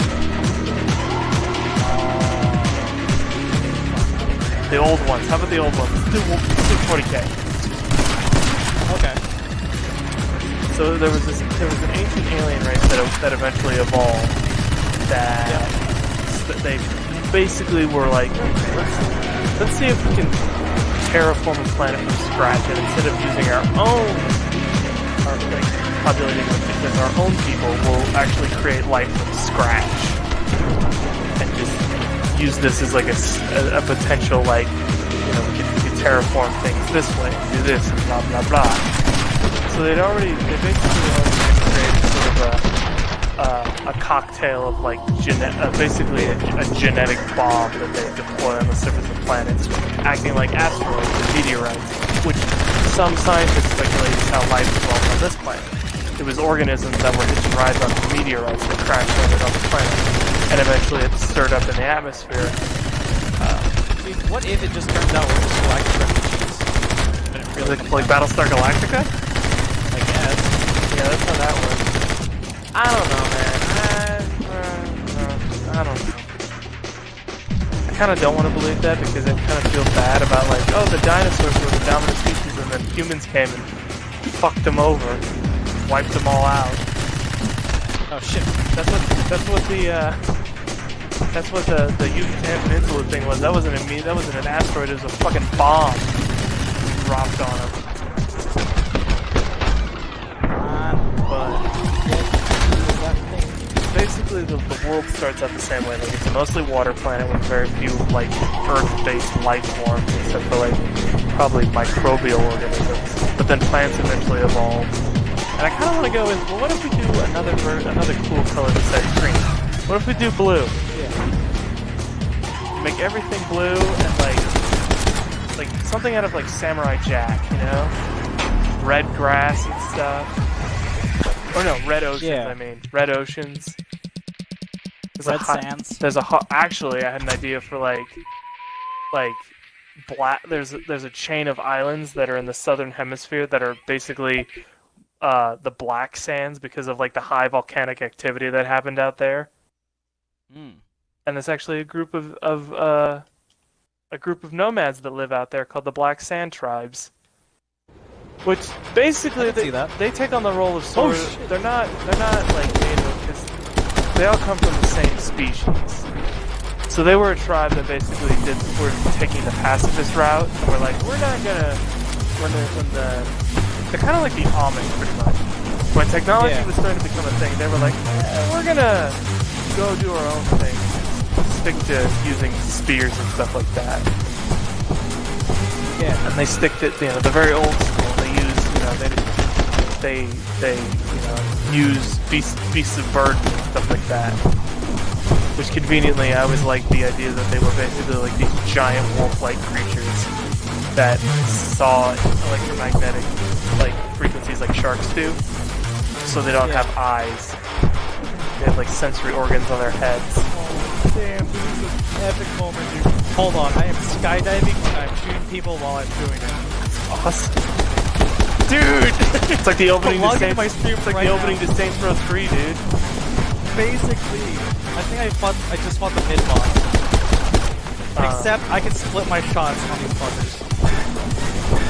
The old ones. How about the old ones? Let's do 40K. Okay. So So there was an ancient alien race that eventually evolved. That they basically were like, let's see if we can terraform a planet from scratch, and instead of using our own, populating with our own people, we'll actually create life from scratch, and just use this as like a potential, like, you know, we can terraform things this way, do this, and blah blah blah. So they basically already created sort of a cocktail of like basically a genetic bomb that they deploy on the surface of planets, acting like asteroids and meteorites, which some scientists speculate is how life evolved on this planet. It was organisms that were hitching rides on meteorites that crash landed on the planet, and eventually it stirred up in the atmosphere. I mean, what if it just turns out we're just galactic refugees? And it really Like Battlestar Galactica? I guess. Yeah, that's how that works. I don't know, man. I don't know. I kind of don't want to believe that because I kind of feel bad about, like, oh, the dinosaurs were the dominant species and then humans came and fucked them over, wiped them all out. Oh shit. That's what the Yucatan Peninsula thing was. That wasn't an asteroid, it was a fucking bomb dropped on them. Basically, the world starts out the same way. Like, it's a mostly water planet with very few, like, Earth-based life forms, except for, like, probably microbial organisms. But then plants eventually evolve. And I kind of want to go with, well, what if we do another cool color besides green? What if we do blue? Yeah. Make everything blue and, like something out of, like, Samurai Jack, you know? Red grass and stuff. Or no, red oceans, yeah. I mean. Red oceans. Red sands. Actually, I had an idea for, like black. There's a chain of islands that are in the southern hemisphere that are basically the black sands because of, like, the high volcanic activity that happened out there. Mm. And there's actually a group of nomads that live out there called the Black Sand Tribes. Which basically they take on the role of sort of, they're not like native, because they all come from the same species. So they were a tribe that basically were taking the pacifist route, and we're like, we're not gonna they're kind of like the Amish pretty much. When technology was starting to become a thing, they were like, we're gonna go do our own thing, stick to using spears and stuff like that. Yeah, and they stick to, you know, the very old school. They use beasts of burden and stuff like that. Which conveniently, I always liked the idea that they were basically like these giant wolf-like creatures that saw electromagnetic like frequencies like sharks do. So they don't have eyes. They have like sensory organs on their heads. Oh, damn, this is an epic moment, dude. Hold on, I am skydiving and I'm shooting people while I'm doing it. That's awesome. Dude! It's like the opening to Saints Row 3, dude. Basically, I think I just fought the mid-boss. Except I can split my shots on these fuckers.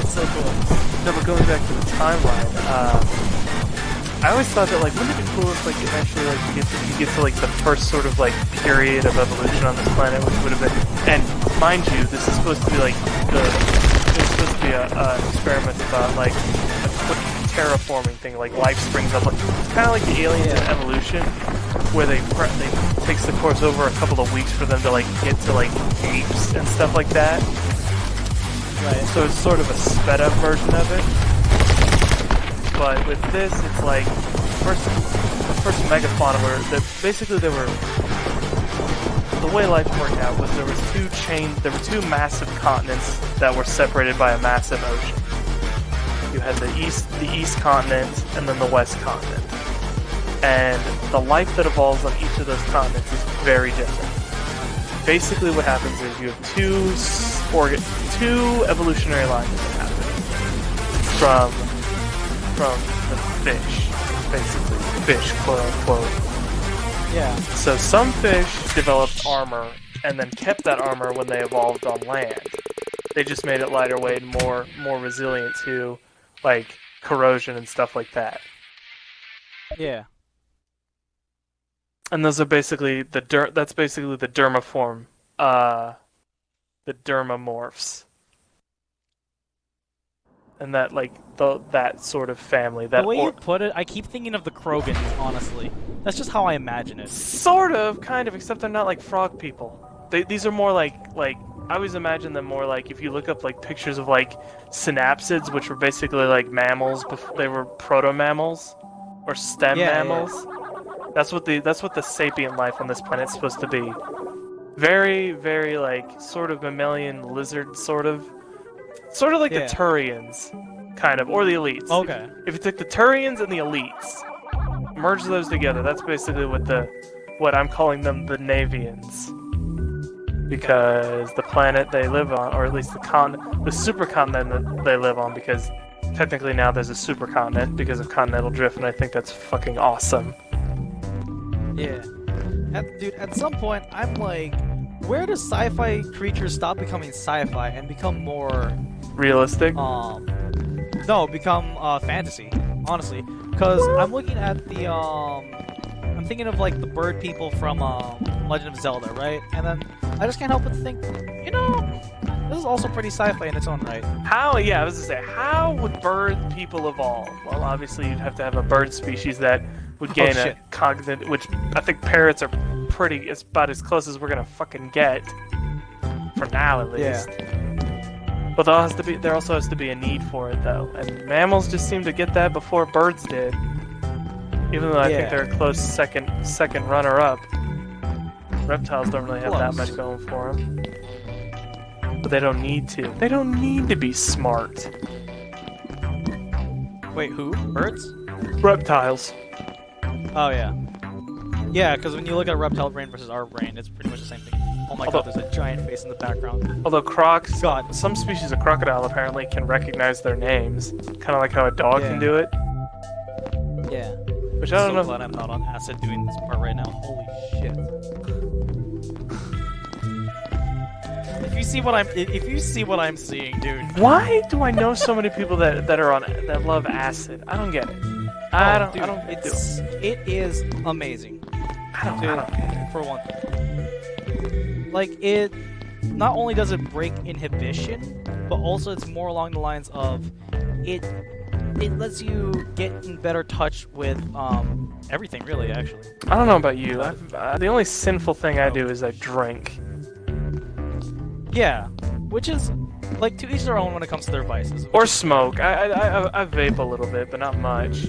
It's so cool. No, but going back to the timeline, I always thought that, like, wouldn't it be cool if, like, eventually, like, you get to like the first sort of like period of evolution on this planet, which would have been, and mind you, this is supposed to be like it's supposed to be a experiment about like a quick terraforming thing, like life springs up. It's kind of like the aliens in Evolution, where they takes the course over a couple of weeks for them to like get to like apes and stuff like that. Right. So it's sort of a sped up version of it. But with this, it's like the first megafauna the way life worked out was there were two massive continents that were separated by a massive ocean. You had the east continent and then the west continent. And the life that evolves on each of those continents is very different. Basically what happens is you have two evolutionary lines that happen. From the fish, basically. Fish, quote unquote. Yeah. So some fish developed armor and then kept that armor when they evolved on land. They just made it lighter weight and more resilient to like corrosion and stuff like that. Yeah. And those are basically that's basically the dermaform, the dermamorphs. And that that sort of family. The way you put it, I keep thinking of the Krogans, honestly. That's just how I imagine it. Sort of, kind of, except they're not like frog people. These are more like I always imagine them more like if you look up like pictures of like synapsids, which were basically like mammals. They were proto-mammals or stem mammals. Yeah. That's what the sapient life on this planet is supposed to be. Very, very like sort of mammalian lizard, sort of like the Turians, kind of, or the elites. Okay. If you took the Turians and the elites, merge those together, that's basically what I'm calling them, the Navians. Because the planet they live on, or at least the supercontinent that they live on, because technically now there's a supercontinent because of continental drift, and I think that's fucking awesome. Yeah. Dude, at some point, I'm like, where does sci-fi creatures stop becoming sci-fi and become more... realistic? No, become fantasy, honestly. Because I'm looking at the, I'm thinking of, like, the bird people from, Legend of Zelda, right? And then I just can't help but think, you know, this is also pretty sci-fi in its own right. How? Yeah, I was gonna say, how would bird people evolve? Well, obviously you'd have to have a bird species that would gain a cognitive, which I think parrots are it's about as close as we're gonna fucking get. For now, at least. Yeah. But there also has to be a need for it, though. And mammals just seem to get that before birds did. Even though I think they're a close second runner-up. Reptiles don't really have that much going for them. But they don't need to. They don't need to be smart. Wait, who? Birds? Reptiles. Oh, yeah. Yeah, because when you look at a reptile brain versus our brain, it's pretty much the same thing. Oh my god, there's a giant face in the background. Although some species of crocodile apparently can recognize their names. Kind of like how a dog can do it. Yeah. Which I don't know. I'm so glad I'm not on acid doing this part right now. Holy shit. If you see what I'm seeing, dude. Why do I know so many people that love acid? I don't get it. I don't get it. It is amazing. I don't get it. For one thing. Like, it not only does it break inhibition, but also it's more along the lines of it lets you get in better touch with everything, really, actually. I don't know about you. The only sinful thing I do is I drink. Yeah, which is, like, to each their own when it comes to their vices. Or smoke. I vape a little bit, but not much.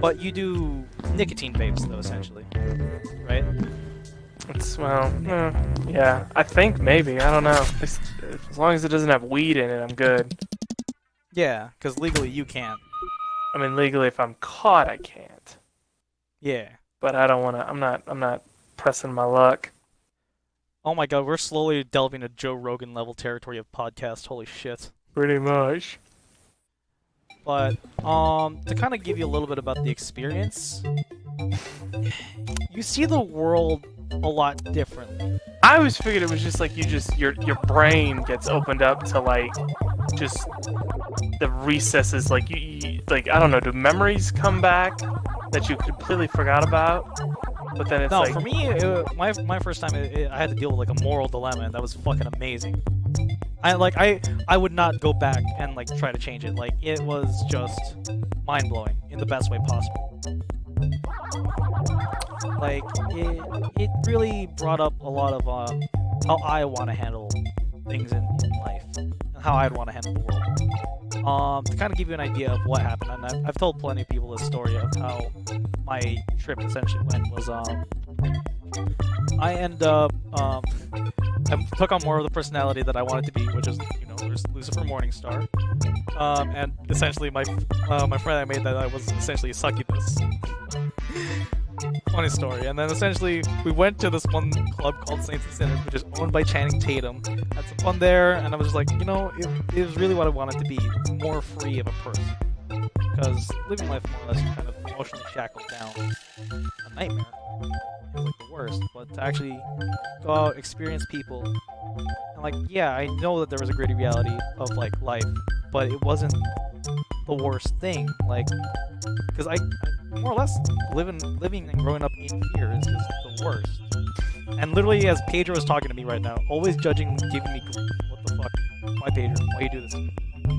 But you do nicotine vapes, though, essentially, right? Yeah. I think maybe. I don't know. As long as it doesn't have weed in it, I'm good. Yeah, because legally you can't. I mean, legally, if I'm caught, I can't. Yeah. But I don't want to. I'm not pressing my luck. Oh my god, we're slowly delving into Joe Rogan level territory of podcast. Holy shit. Pretty much. But to kind of give you a little bit about the experience, you see the world a lot differently. I always figured it was just like your brain gets opened up to like just the recesses, like you like, I don't know, do memories come back that you completely forgot about? But then it's no, like... for me, my first time, I had to deal with like a moral dilemma, and that was fucking amazing. I would not go back and like try to change it. Like, it was just mind blowing in the best way possible. Like, it really brought up a lot of how I want to handle things in life, and how I'd want to handle the world. To kind of give you an idea of what happened, and I've told plenty of people this story of how my trip essentially went, was I ended up I took on more of the personality that I wanted to be, which is, you know, there's Lucifer Morningstar, and essentially my friend I made that I was essentially a succubus. Funny story. And then essentially we went to this one club called Saints and Sinners, which is owned by Channing Tatum. Had some fun there, and I was just like, you know, it was really what I wanted to be, more free of a person. Because living life more or less kind of emotionally shackled down, a nightmare. It was like the worst. But to actually go out, experience people, and like, yeah, I know that there was a gritty reality of like life, but it wasn't the worst thing. Like, because more or less living and growing up in fear is just the worst. And literally, as Pedro is talking to me right now, always judging, giving me grief. What the fuck? Why, Pedro? Why you do this?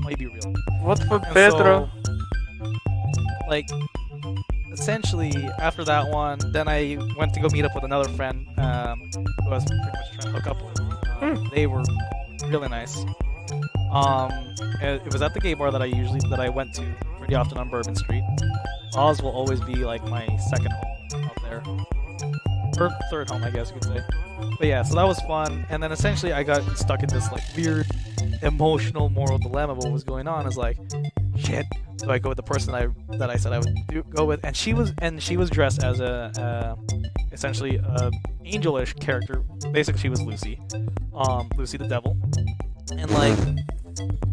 Why you be real? What for, And Pedro? so, like, essentially, after that one, then I went to go meet up with another friend who I was pretty much trying to hook up with. They were really nice. It was at the gay bar that I went to pretty often on Bourbon Street. Oz will always be like my second home out there. Or third home, I guess you could say. But yeah, so that was fun. And then essentially I got stuck in this like weird emotional moral dilemma. What was going on is like, shit, do I go with the person that I said I would go with? And she was dressed as a essentially a angelish character. Basically she was Lucy. Lucy the devil. And like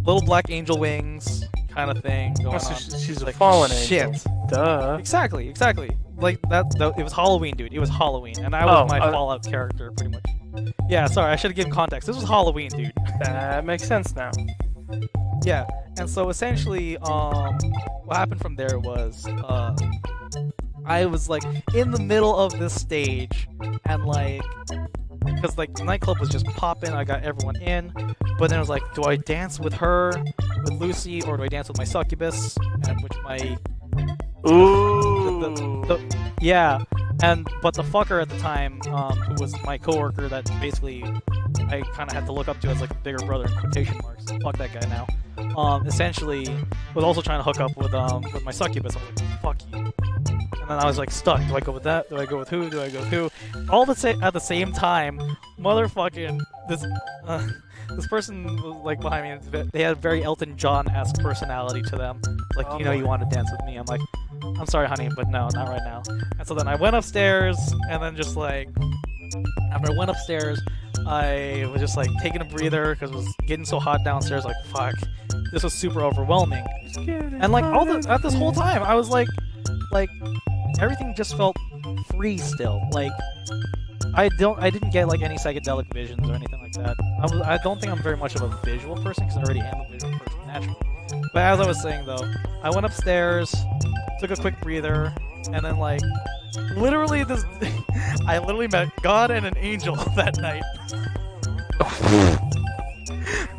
little black angel wings kind of thing going So on. she's a Like, fallen shit. angel. Duh. Exactly. Like that. It was Halloween, dude. It was Halloween, and I was my Fallout character, pretty much. Yeah, sorry, I should have given context. This was Halloween, dude. That makes sense now. Yeah, and so essentially, what happened from there was, I was like in the middle of this stage, and like, because like the nightclub was just popping, I got everyone in, but then I was like, do I dance with her, with Lucy, or do I dance with my succubus, and which my Ooh. yeah, but the fucker at the time, who was my coworker that basically I kind of had to look up to as like a bigger brother in quotation marks. Fuck that guy now. Essentially, was also trying to hook up with my succubus. I was like, fuck you. And then I was like stuck. Do I go with that? Do I go with who? Do I go with who? All at the same time, motherfucking this person was like behind me. They had a very Elton John-esque personality to them. Like, Oh, you want to dance with me? I'm like, I'm sorry, honey, but no, not right now. And so then I went upstairs, and then just like, after I went upstairs, I was just like taking a breather because it was getting so hot downstairs. Like, fuck, this was super overwhelming. And like at this whole time, I was like, everything just felt free still. Like, I didn't get like any psychedelic visions or anything like that. I don't think I'm very much of a visual person because I already am a visual person naturally. But as I was saying though, I went upstairs, took a quick breather, and then like, literally I literally met God and an angel that night.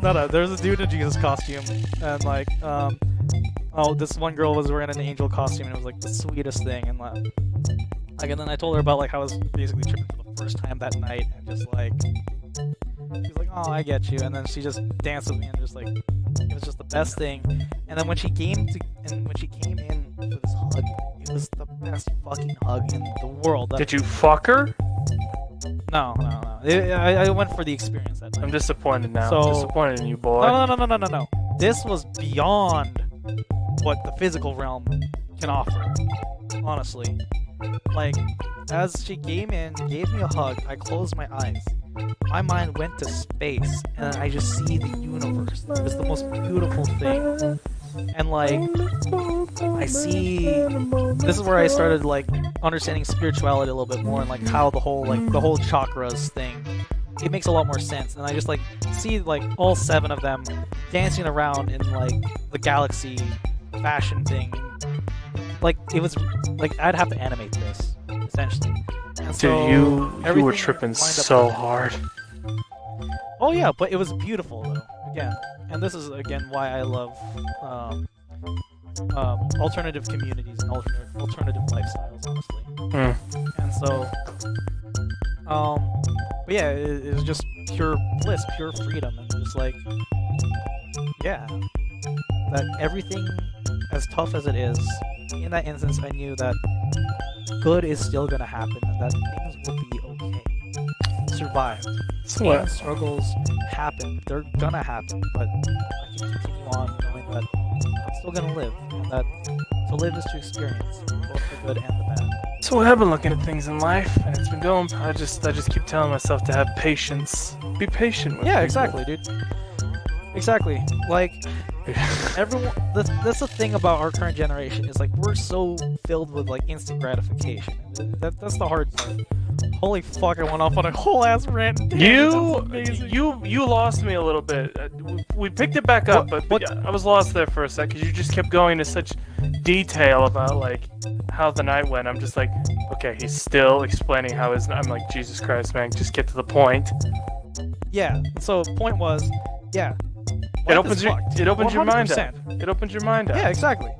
No, there's a dude in a Jesus costume, and like, this one girl was wearing an angel costume, and it was like the sweetest thing, and and then I told her about like how I was basically tripping for the first time that night, and just like, she's like, oh, I get you, and then she just danced with me, and just like, it was just the best thing. And then when she came in for this hug, it was the best fucking hug in the world. Did you fuck her? No. I went for the experience that night. I'm disappointed now. So- Disappointed in you, boy. No. This was beyond what the physical realm can offer. Honestly. Like, as she came in, gave me a hug, I closed my eyes. My mind went to space, and I just see the universe. It was the most beautiful thing. And like, I see, this is where I started like understanding spirituality a little bit more, and like how the whole chakras thing, it makes a lot more sense. And I just like see like all 7 of them dancing around in like the galaxy fashion thing. Like, it was like, I'd have to animate this essentially. And so Dude, you were everything tripping lined up so perfectly. hard. Oh yeah, but it was beautiful though. Again, and this is again why I love alternative communities and alternative lifestyles, honestly. And so, but yeah, it was just pure bliss, pure freedom, and just like, yeah, that everything, as tough as it is, in that instance, I knew that good is still gonna happen, and that things will be okay. Survived. So Pain, what? struggles happen. They're gonna happen, but I can continue on knowing that I'm still gonna live, and that to live is to experience both the good and the bad. So I've been looking at things in life, and it's been going. I just keep telling myself to have patience. Be patient with Yeah, people. exactly, dude. Exactly. Like, everyone. That's the thing about our current generation is like we're so filled with like instant gratification. That's the hard part. Holy fuck! I went off on a whole ass rant. Damn, that's amazing. You lost me a little bit. We picked it back up, but yeah, I was lost there for a sec because you just kept going into such detail about like how the night went. I'm just like, okay, he's still explaining how his. I'm like, Jesus Christ, man, just get to the point. Yeah. So point was, yeah. It opens your mind up. 100%. It opens your mind up. Yeah, exactly.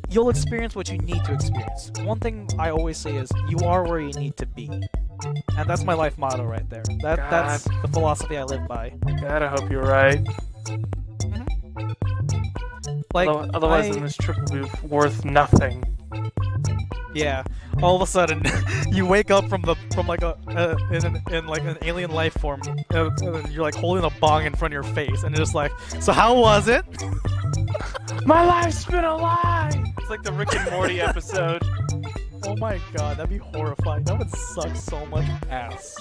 You'll experience what you need to experience. One thing I always say is, you are where you need to be, and that's my life motto right there. That's the philosophy I live by. God, I hope you're right. Like, otherwise, then this trip will be worth nothing. Yeah. All of a sudden, you wake up from like in like an alien life form, and you're like holding a bong in front of your face, and you're just like, so how was it? My life's been a lie. It's like the Rick and Morty episode. Oh my god, that'd be horrifying. That would suck so much ass.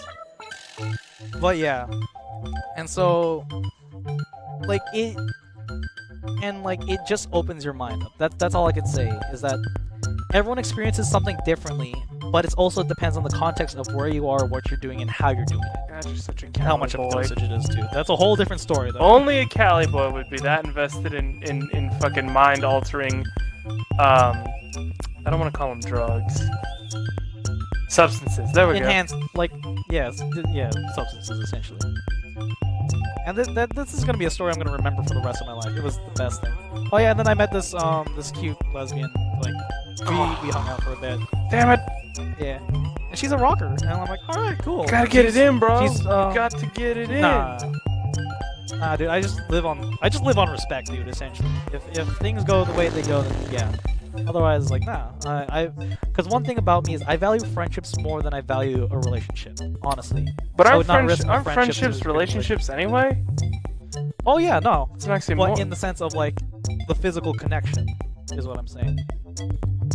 But yeah, and so like it just opens your mind up. That's all I could say is that everyone experiences something differently, but it also depends on the context of where you are, what you're doing, and how you're doing it. God, you're such a Cali How much of a boy. dosage it is too. That's a whole different story though. Only a Cali boy would be that invested in fucking mind altering. I don't want to call them drugs. Substances. There we Enhanced, like, yes, yeah, substances essentially. And this is gonna be a story I'm gonna remember for the rest of my life. It was the best thing. Oh yeah, and then I met this this cute lesbian. Like, we hung out for a bit. go. Damn it! Yeah, and she's a rocker, and I'm like, all right, cool. Gotta get it in, bro. She's, You got to get it in. Nah, dude. I just live on respect, dude. Essentially, if things go the way they go, then yeah. Otherwise, like, nah. Because one thing about me is I value friendships more than I value a relationship. Honestly. But I aren't, would not risk a aren't friendship to friendships a relationships anyway? Oh yeah, no. It's actually But more. in the sense of like the physical connection, is what I'm saying.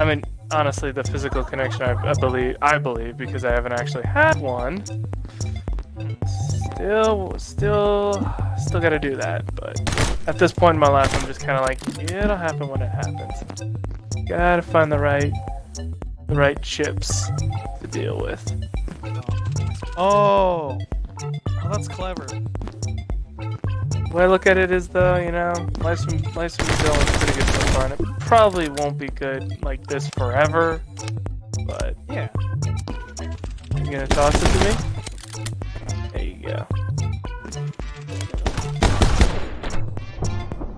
I mean, honestly, the physical connection, I believe, because I haven't actually had one. Still gotta do that. But at this point in my life, I'm just kind of like, yeah, it'll happen when it happens. Gotta find the right chips to deal with. Oh, that's clever. The way I look at it is, though, you know, life's been going pretty good so far, and it probably won't be good like this forever. But Yeah. you gonna toss it to me? There you go.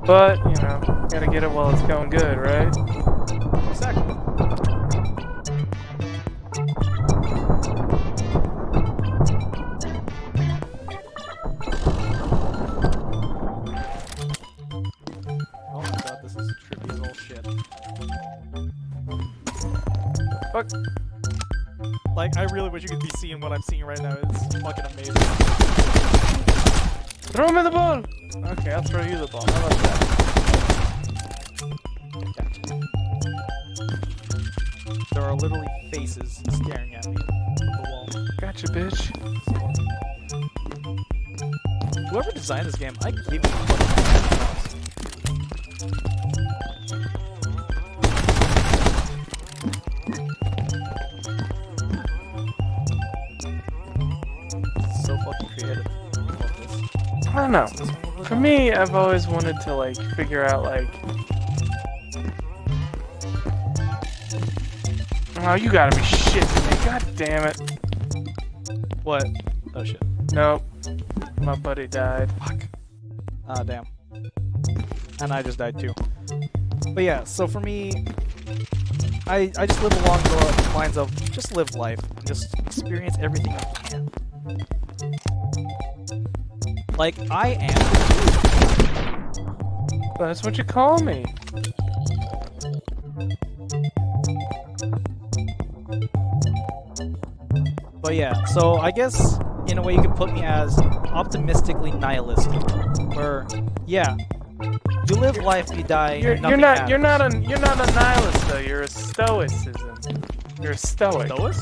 But you know, gotta get it while it's going good, right? Exactly. Oh my god, this is trippy as all shit. Fuck. Like, I really wish you could be seeing what I'm seeing right now. It's fucking amazing. Throw him in the ball! Okay, I'll throw you the ball. How about that? Gotcha. There are literally faces staring at me from the wall. Gotcha, bitch. Whoever designed this game, I give you fucking props. So fucking creative. I love this. I don't know. For me, I've always wanted to like figure out like. Oh, you gotta be shitting me! God damn it! What? Oh shit. Nope. My buddy died. Fuck. Ah, damn. And I just died too. But yeah, so for me, I just live along the lines of just live life and just experience everything you can. Like, I am. That's what you call me. But yeah, so I guess in a way you could put me as optimistically nihilistic. Where, yeah, you live life, you die. You're not a nihilist though. You're a stoicism. You're a stoic. Stoic?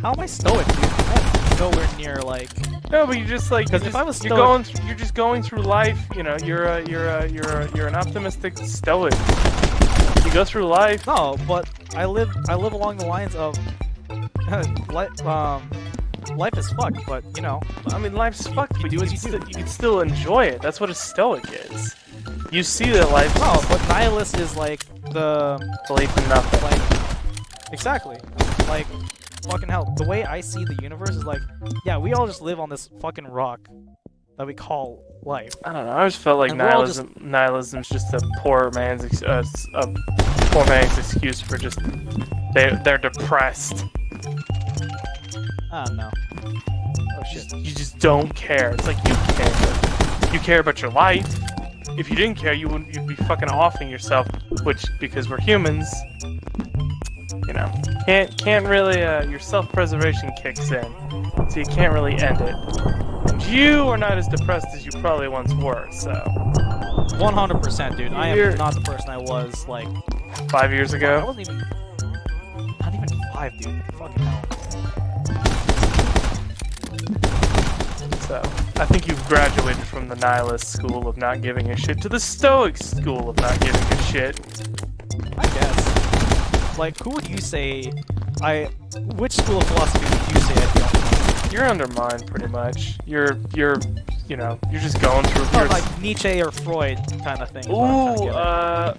How am I stoic, dude? I'm nowhere near like. No, but you just like Because if I was you're stoic, you're just going through life. You know, you're an optimistic stoic. You go through life. no, but I live along the lines of life is fucked, but you know. I mean, life's fucked, but do as you do. you can still enjoy it. That's what a stoic is. You see that life. No, but nihilist is like the belief in nothing. like exactly like fucking hell. The way I see the universe is like, yeah, we all just live on this fucking rock that we call life. I don't know. I always felt like And we're all nihilism's just a poor man's excuse for just they're depressed. I don't know. Oh shit. You just don't care. It's like you care. You care about your life. If you didn't care, you'd be fucking offing yourself. Which, because we're humans, you know, can't really. Your self-preservation kicks in, so you can't really end it. And you are not as depressed as you probably once were. So, 100%, dude. I am not the person I was like 5 years I ago. wasn't even. Not even 5, dude. Fucking hell. So, I think you've graduated from the nihilist school of not giving a shit to the stoic school of not giving a shit. I guess. Like, who would you say? Which school of philosophy would you say I belong to? You're undermined, pretty much. You're just going through. Or like Nietzsche or Freud kind of thing. is what I'm trying to get at.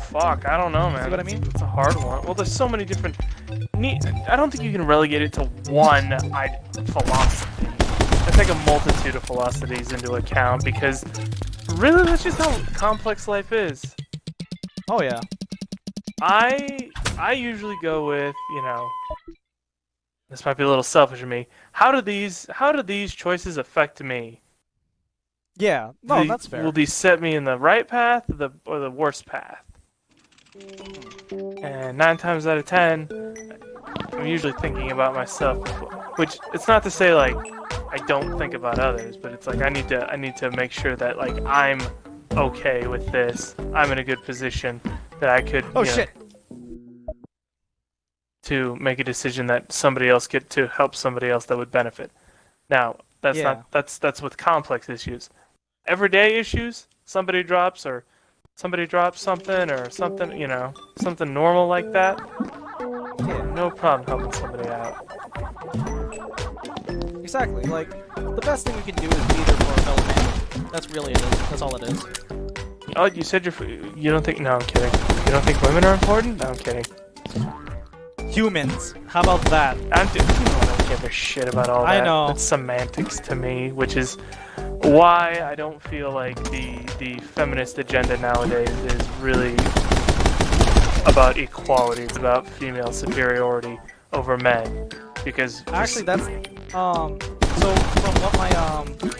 Fuck, I don't know, man. See what I mean? It's a hard one. Well, there's so many different. I don't think you can relegate it to one philosophy. I take a multitude of philosophies into account because really that's just how complex life is. Oh yeah. I usually go with, you know, this might be a little selfish of me. How do these choices affect me? Yeah. No, that's fair. Will these set me in the right path or the worst path? And 9 times out of 10, I'm usually thinking about myself, which it's not to say like I don't think about others, but it's like I need to make sure that like I'm okay with this. I'm in a good position that I could shit. to make a decision that somebody else get to help somebody else that would benefit. Now, that's with complex issues. Everyday issues, somebody drops something or something, you know, something normal like that. Yeah, no problem helping somebody out. Exactly. Like, the best thing you can do is be there for a fellow man. That's really it. That's all it is. Oh, you said you don't think? No, I'm kidding. You don't think women are important? No, I'm kidding. Humans. How about that? I don't give a shit about all that. I know. It's semantics to me, which is why I don't feel like the feminist agenda nowadays is really about equality. It's about female superiority over men. Because actually, that's so from what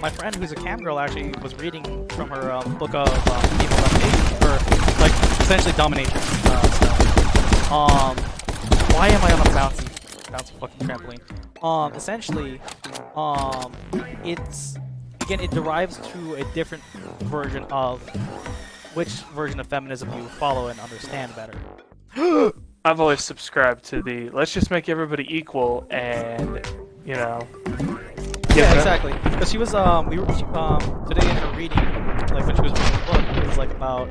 my friend who's a cam girl actually was reading from her book of female domination, or like essentially domination stuff. Why am I on a bouncy fucking trampoline? Essentially, it derives to a different version of which version of feminism you follow and understand better. I've always subscribed to the let's just make everybody equal and, you know. Yeah, exactly. Because she was today in her reading, like when she was reading the book, it was like about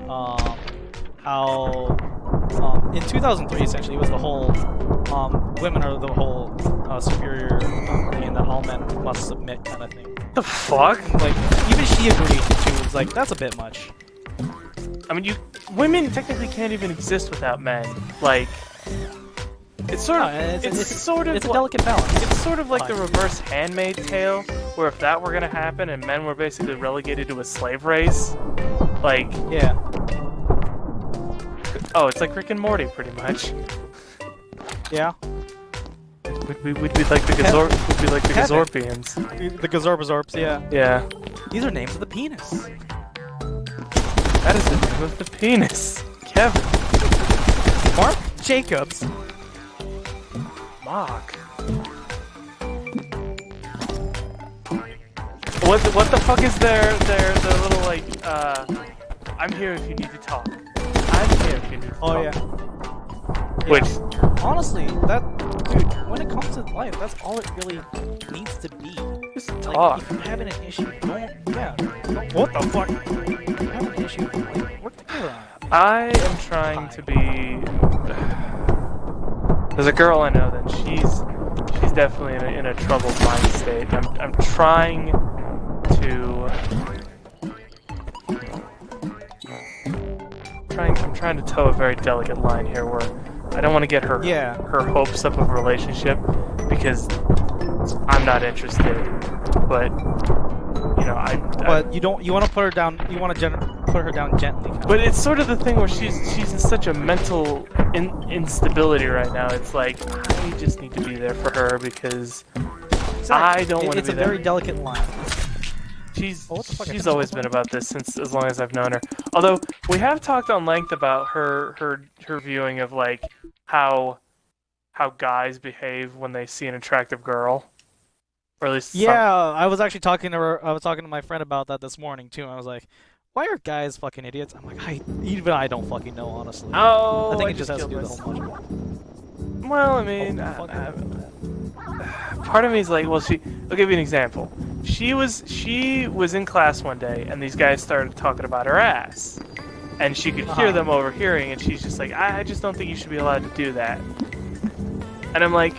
how in 2003 essentially it was the whole women are the whole superior being that all men must submit kind of thing. The fuck? Like even she agreed. She was like, that's a bit much. I mean, women technically can't even exist without men. Like, it's sort of, it's a delicate balance. It's sort of like the reverse Handmaid's Tale, where if that were gonna happen and men were basically relegated to a slave race, like, yeah. Oh, it's like Rick and Morty, pretty much. Yeah. We'd be like the Gazorpians. The Gazorbazorps, yeah. Yeah. These are names of the penis. That is the name of the penis. Kevin. Mark Jacobs. Mock. What the fuck is their little like I'm here if you need to talk. I'm here if you need to talk. Oh yeah. Which honestly, dude, when it comes to life, that's all it really needs to be. Just like, talk. If you're having an issue, what the fuck? If you're having an issue, like, work together on it. I am trying to be. There's a girl I know that definitely in a troubled mind state. I'm trying to I'm trying to toe a very delicate line here where I don't want to get her hopes up of a relationship because I'm not interested. But you know, But you want to put her down. You want to put her down gently. But it's sort of the thing where she's in such a mental instability right now. It's like I just need to be there for her because I don't want to be there. It's a very delicate line. She's always been about this since as long as I've known her. Although we have talked on length about her viewing of like how guys behave when they see an attractive girl, or at least I was actually talking to her. I was talking to my friend about that this morning too. And I was like, "Why are guys fucking idiots?" I'm like, even I don't fucking know, honestly. Oh, I think it just has to do with the whole much. Well, I mean, part of me is like, well, I'll give you an example. She was in class one day, and these guys started talking about her ass, and she could hear them overhearing, and she's just like, I just don't think you should be allowed to do that. And I'm like,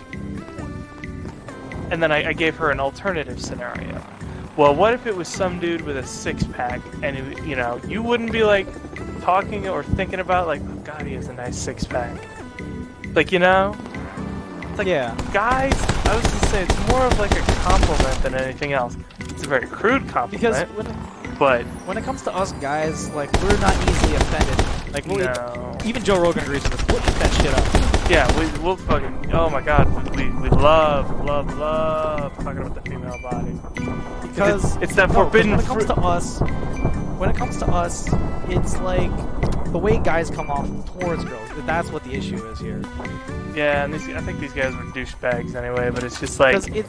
and then I gave her an alternative scenario. Well, what if it was some dude with a six-pack, and you know, you wouldn't be like talking or thinking about like, oh God, he has a nice six-pack. Like, you know? It's like, guys, I was gonna say, it's more of like a compliment than anything else. It's a very crude compliment. Because when it comes to us guys, like, we're not easily offended. Like, even Joe Rogan agrees with us. We'll eat that shit up. Yeah, we'll fucking, oh my God, we love talking about the female body. Because it's that forbidden fruit. When it comes to us, it's like the way guys come off towards girls. That's what the issue is here. Yeah, and I think these guys were douchebags anyway, but it's just like... That's when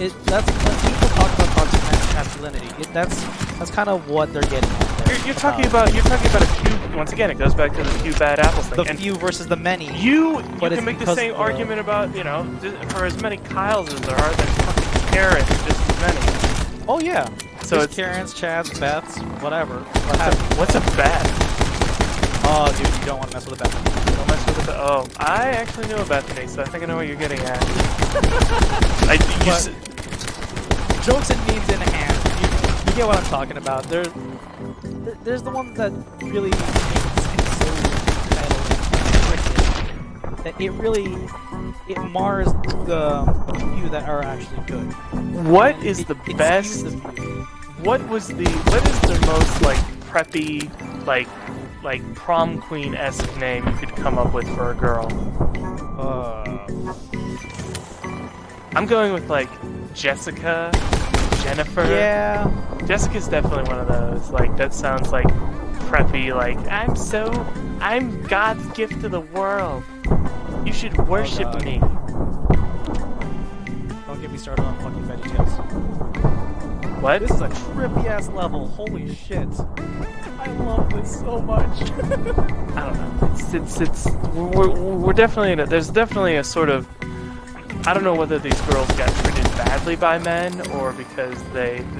people talk about toxic masculinity. That's kind of what they're getting at there. You're talking about a few... Once again, it goes back to the few bad apples thing. The few versus the many. You can make the same argument about, you know, for as many Kyles as there are, there's fucking Karens, just as many. Oh yeah. So there's Karens, Chads, Beths, whatever. What's a Beth? Oh, dude, you don't want to mess with a Bethany. Don't mess with a Bethany. Oh, I actually knew a Bethany, so I think I know what you're getting at. Jokes and memes in hand. You get what I'm talking about. There's the ones that really seem so entitled and that it mars the few that are actually good. What is the best? What is the most like preppy, like prom queen-esque name you could come up with for a girl? I'm going with like Jessica, Jennifer. Yeah. Jessica's definitely one of those. Like that sounds like preppy. Like I'm God's gift to the world. You should worship me. Don't get me started on fucking VeggieTales. What? This is a trippy ass level. Holy shit. I love this so much. I don't know. We're definitely there's definitely a sort of, I don't know whether these girls got treated badly by men or because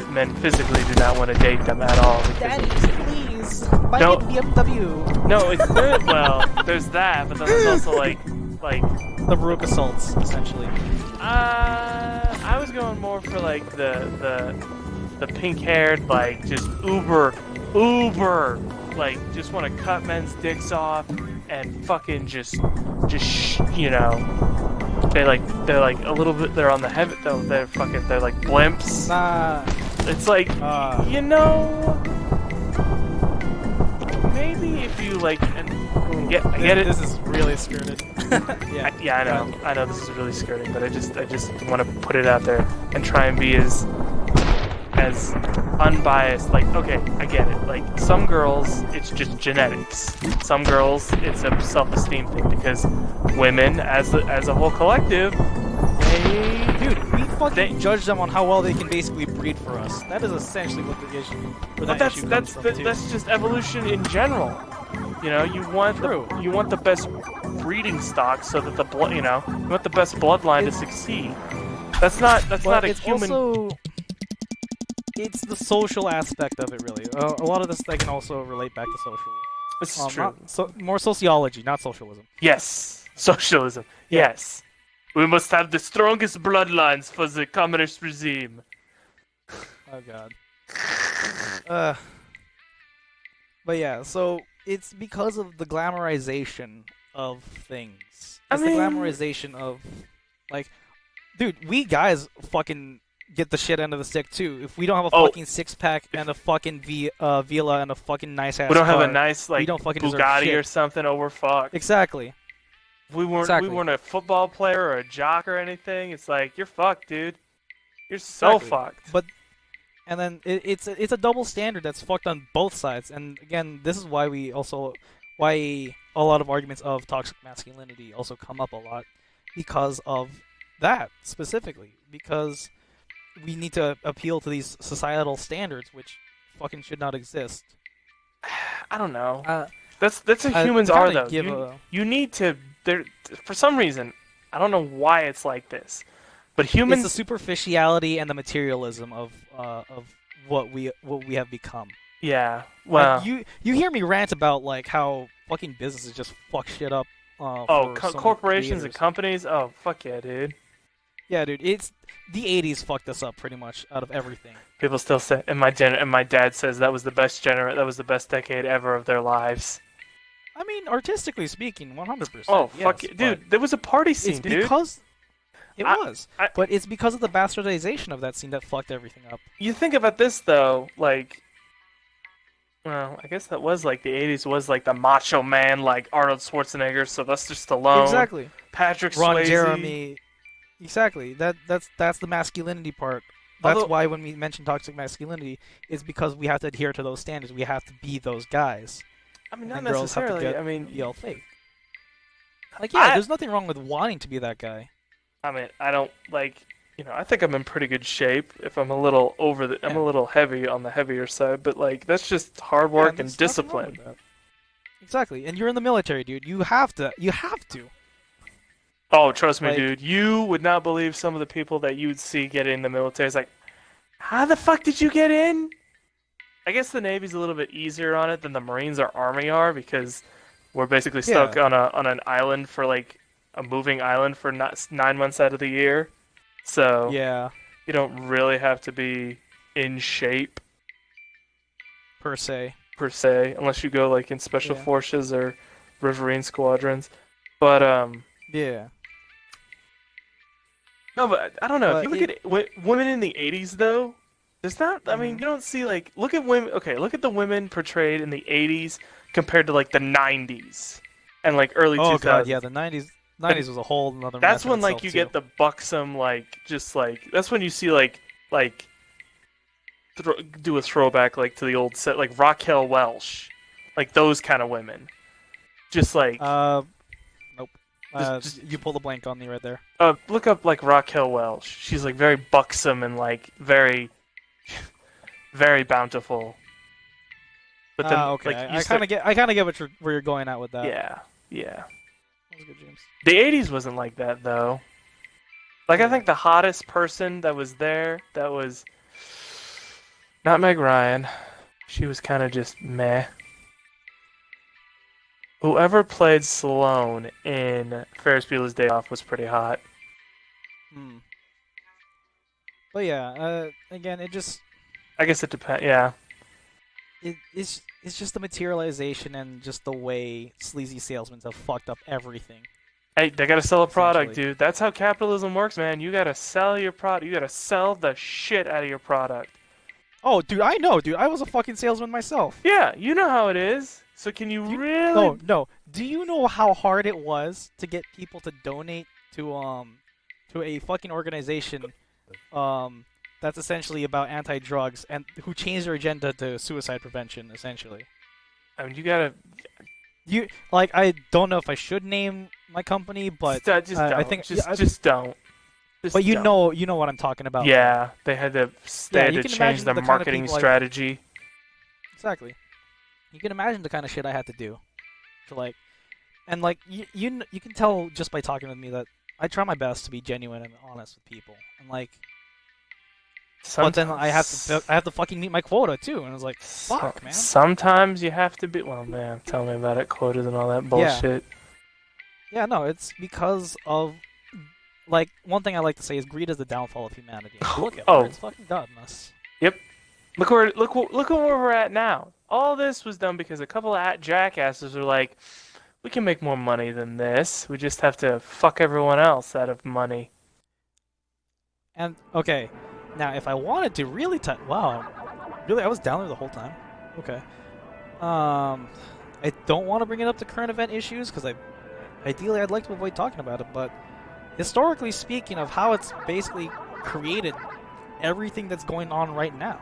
men physically do not want to date them at all. Daddy, please buy me a BMW. No, it's good. Well, there's that, but then there's also like the Rook assaults, essentially. I was going more for like the pink-haired, like just uber, like just want to cut men's dicks off and fucking just you know, they're like a little bit, they're on the heavy, they're like blimps. It's like, you know, maybe if you like, and I get it. This is really skirted. I know this is really skirting, but I just want to put it out there and try and be as unbiased. Like, okay, I get it. Like, some girls, it's just genetics. Some girls, it's a self-esteem thing because women, as a whole collective, we fucking judge them on how well they can basically breed for us. That is essentially what the issue. But that's just evolution in general. You know, you want the best breeding stock so that you want the best bloodline to succeed. That's not a human. Also, it's the social aspect of it, really. A lot of this I can also relate back to social. This is true. More sociology, not socialism. Yes, socialism. Yes. We must have the strongest bloodlines for the communist regime. Oh god. But yeah, so it's because of the glamorization of things. I It's mean- the glamorization of, like, dude, we guys fucking get the shit end of the stick too. If we don't have a Oh. fucking six pack and a fucking Villa and a fucking nice ass We don't have car, a nice like don't fucking deserve Bugatti shit. or something. Oh, we're fucked. Exactly. We weren't Exactly. we weren't a football player or a jock or anything. It's like you're fucked, dude. You're so Exactly. fucked. But and then it's a double standard that's fucked on both sides. And again, this is why why a lot of arguments of toxic masculinity also come up a lot, because of that specifically. Because we need to appeal to these societal standards, which fucking should not exist. I don't know. Uh, That's how humans are though. Give You need to there for some reason. I don't know why it's like this, but it's humans. the superficiality and the materialism of what we have become. Yeah. Well. Like, you hear me rant about like how fucking businesses just fuck shit up. Oh, for so many corporations and creators. companies. Oh, fuck yeah, dude. Yeah, dude, it's the '80s fucked us up pretty much out of everything. People still say, and my dad says that was the best that was the best decade ever of their lives. I mean, artistically speaking, 100%. Oh, yes, fuck it. Dude, but there was a party scene, it's dude. because it was, I- but it's because of the bastardization of that scene that fucked everything up. You think about this though, like, well, I guess that was like the '80s was like the macho man, like Arnold Schwarzenegger, Sylvester Stallone, Exactly. Patrick Ron Swayze. Jeremy. Exactly. That's the masculinity part. That's Although- why when we mention toxic masculinity, it's because we have to adhere to those standards. We have to be those guys. I mean, And not girls have to necessarily. get- I mean, Be all fake. Like, yeah, I- there's nothing wrong with wanting to be that guy. I don't like. I think I'm in pretty good shape. If I'm a little I'm Yeah. a little heavy on the heavier side, but like that's just hard Yeah, work there's and nothing wrong discipline. with that. Exactly. And you're in the military, dude. You have to. You have to. Oh, trust me, Like- dude. You would not believe some of the people that you would see get in the military. It's like, how the fuck did you get in? I guess the Navy's a little bit easier on it than the Marines or Army are because we're basically stuck on an island for like a moving island for 9 months out of the year. So Yeah. you don't really have to be in shape Per se. per se, unless you go like in special Yeah. forces or Riverine squadrons. But Yeah. no, but I don't know. If But you look at women in the '80s, though, there's not. I mean, Mhm. you don't see like look at women. Okay, look at the women portrayed in the '80s compared to like the '90s and like early Oh 2000s. god, yeah. The '90s was a whole another. That's mess in when like itself, you too. get the buxom like just like that's when you see like do a throwback like to the old set like Raquel Welch, like those kind of women, just like Nope. Just- You pulled a blank on me right there. look up like Raquel Welch. She's like very buxom and like very very bountiful. But then Okay. like I kind of get. I kind of get where you're going at with that. yeah. That was good, James. The '80s wasn't like that though. Like I think the hottest person that was there that was not Meg Ryan. She was kind of just meh. Whoever played Sloane in Ferris Bueller's Day Off was pretty hot. Hmm. But yeah. Again, it just. I guess it depends. Yeah. It's just the materialization and just the way sleazy salesmen have fucked up everything. Hey, they gotta sell a product, Essentially. dude. That's how capitalism works, man. You gotta sell your product. You gotta sell the shit out of your product. Oh, dude, I know, dude. I was a fucking salesman myself. Yeah, you know how it is. So can you really? No. Do you know how hard it was to get people to donate to a fucking organization that's essentially about anti-drugs and who changed their agenda to suicide prevention, essentially? I mean, you gotta. I don't know if I should name my company, but just don't. I think just don't. Just but you don't. know what I'm talking about. Yeah, they had to. They Yeah, had you to can change imagine the the kind of marketing people, like- strategy. Exactly. You can imagine the kind of shit I had to do to like, and like you can tell just by talking with me that I try my best to be genuine and honest with people, and like, but then I have to fucking meet my quota too, and I was like, fuck, man. Sometimes you have to be. Well, man, tell me about it. Quotas and all that bullshit. Yeah, no, it's because of like one thing I like to say is greed is the downfall of humanity. Look at Oh. where it's fucking gotten us. Look where we're at now. All this was done because a couple of jackasses were like, we can make more money than this. We just have to fuck everyone else out of money. And okay, now if I wanted to really wow, really I was down there the whole time. Okay. I don't want to bring it up to current event issues because ideally I'd like to avoid talking about it, but historically speaking of how it's basically created everything that's going on right now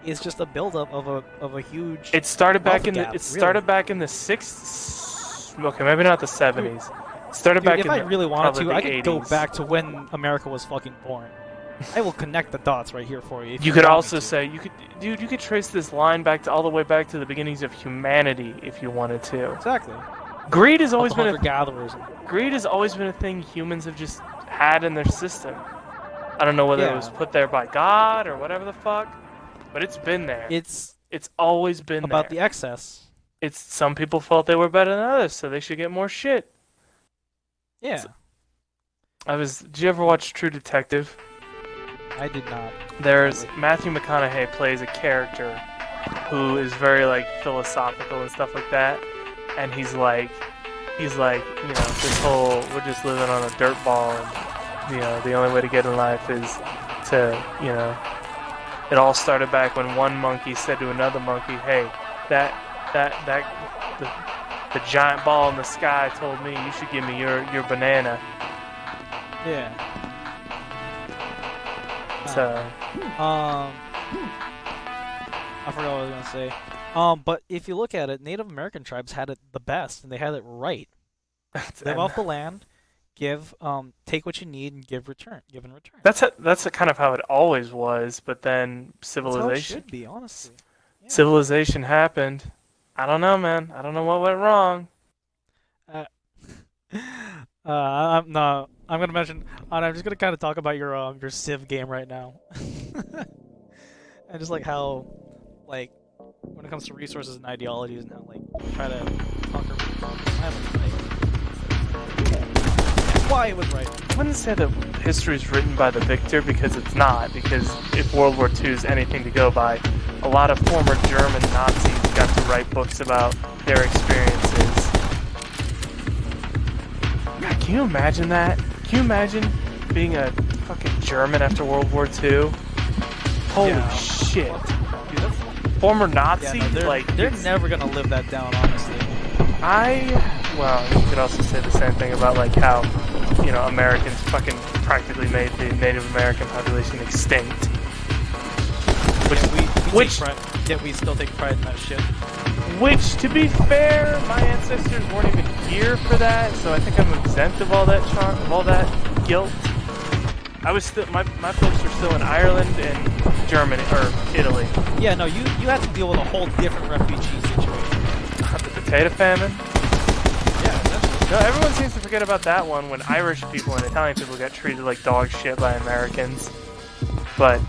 is just a buildup of a huge. It started back in gap, the back in the 60s. Okay, maybe not the 70s. It started Dude, back if in I the, really wanted probably to, the I could go 80s. back to when America was fucking born. I will connect the dots right here for you. If You could want me also to. say you could trace this line back to all the way back to the beginnings of humanity if you wanted to. Exactly. Greed has always the been hunter-gatherers. a thing humans have just had in their system. I don't know whether it Yeah. was put there by God or whatever the fuck, but it's been there. It's It's always been about there. the excess. It's some people felt they were better than others, so they should get more shit. Yeah, Did you ever watch True Detective? I did not. There's Matthew McConaughey plays a character who is very like philosophical and stuff like that, and he's like, this whole we're just living on a dirt ball, and the only way to get in life is to, it all started back when one monkey said to another monkey, hey, the giant ball in the sky told me you should give me your banana. Yeah. So I forgot what I was gonna say. But if you look at it, Native American tribes had it the best, and they had it right. Live off the land, take what you need, and give in return. that's kind of how it always was, but then That's how it civilization should be, honestly. Yeah. civilization happened. I don't know, man. I don't know what went wrong. I'm gonna mention. I'm just gonna kind of talk about your Civ game right now, and just like how, like, when it comes to resources and ideologies and how like you try to conquer. I was right. Why it was right. I wouldn't say that history is written by the victor, because it's not. Because if World War II is anything to go by, a lot of former German Nazis got to write books about their experiences. God, can you imagine that? Can you imagine being a fucking German after World War II? Holy Yeah. shit. Dude, that's, Former yeah, Nazi? no, they're it's- never gonna live that down, honestly. Well, you could also say the same thing about like how, Americans fucking practically made the Native American population extinct. We still take pride in that shit. Which, to be fair, my ancestors weren't even here for that, so I think I'm exempt of all that charm, of all that guilt. I was still, my folks were still in Ireland and Germany, or Italy. Yeah, no, you had to deal with a whole different refugee situation. The potato famine. Yeah, that's No, everyone seems to forget about that one when Irish people and Italian people got treated like dog shit by Americans. But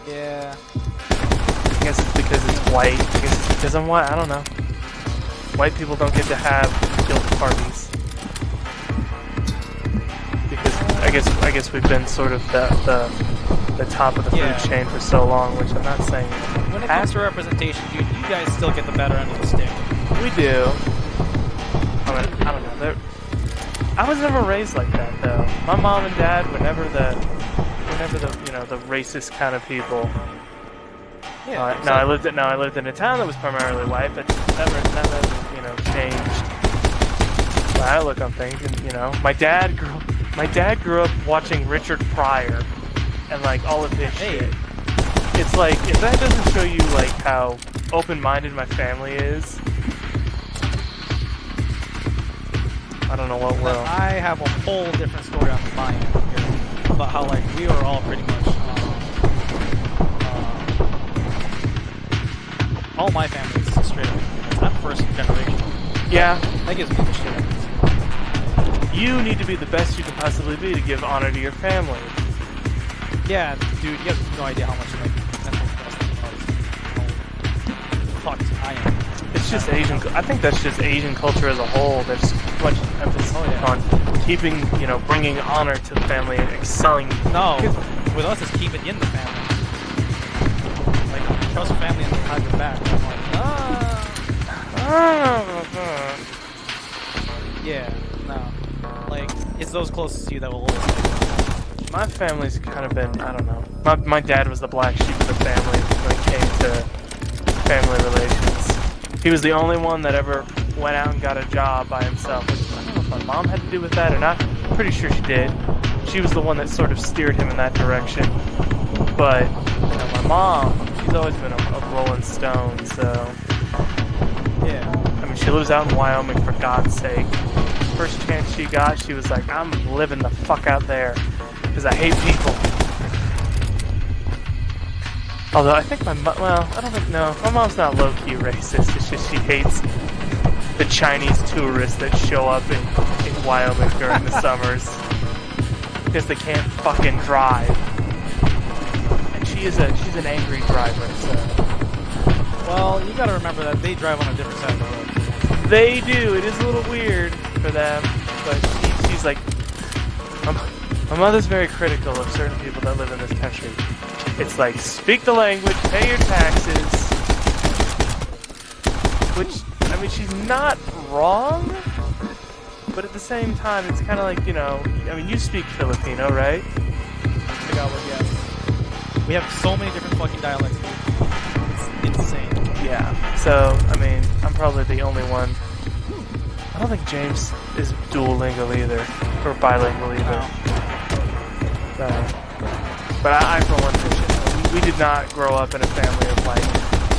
yeah. I guess it's because it's white. I guess it's because I'm white. I don't know. White people don't get to have guilt parties. Because I guess we've been sort of the top of the Yeah. food chain for so long, which I'm not saying. When it comes to representation, dude, you guys still get the better end of the stick. We do. I don't know. I was never raised like that though. My mom and dad were never the the racist kind of people. Yeah. I lived in a town that was primarily white, but never changed my outlook on things. And my dad grew up watching Richard Pryor and like all of his shit. It's like, if that doesn't show you like how open-minded my family is, I don't know what will. I have a whole different story on my end here about how like we were all pretty much all my family is straight up. I'm first generation. Yeah, That gives me the shit. you need to be the best you can possibly be to give honor to your family. Yeah, dude, you have no idea how much like mental stress and how fucked I am. It's just Asian. I think that's just Asian culture as a whole. There's so much emphasis on keeping, bringing honor to the family and excelling. No, with us, it's keep it in the family. Like, trust family and have your back. I'm like, yeah, no. Like, it's those closest to you that will always like. My family's kind of been, I don't know. My dad was the black sheep of the family when it came to family relations. He was the only one that ever went out and got a job by himself. Which I don't know if my mom had to do with that or not. I'm pretty sure she did. She was the one that sort of steered him in that direction. But my mom, she's always been a rolling stone, so yeah. I mean, she lives out in Wyoming, for God's sake. First chance she got, she was like, I'm living the fuck out there because I hate people. Although I think I don't think, no, my mom's not low-key racist. It's just she hates the Chinese tourists that show up in Wyoming during the summers because they can't fucking drive. And she's an angry driver, so. Well, you gotta remember that they drive on a different side of the road. They do. It is a little weird for them, but she's like, my mother's very critical of certain people that live in this country. It's like, speak the language, pay your taxes. Which, I mean, she's not wrong, but at the same time, it's kind of like, I mean, you speak Filipino, right? Tagalog, yes. We have so many different fucking dialects. It's insane. Yeah, so, I mean, I'm probably the only one. I don't think James is duolingual either, or bilingual either. But I for one, we did not grow up in a family of like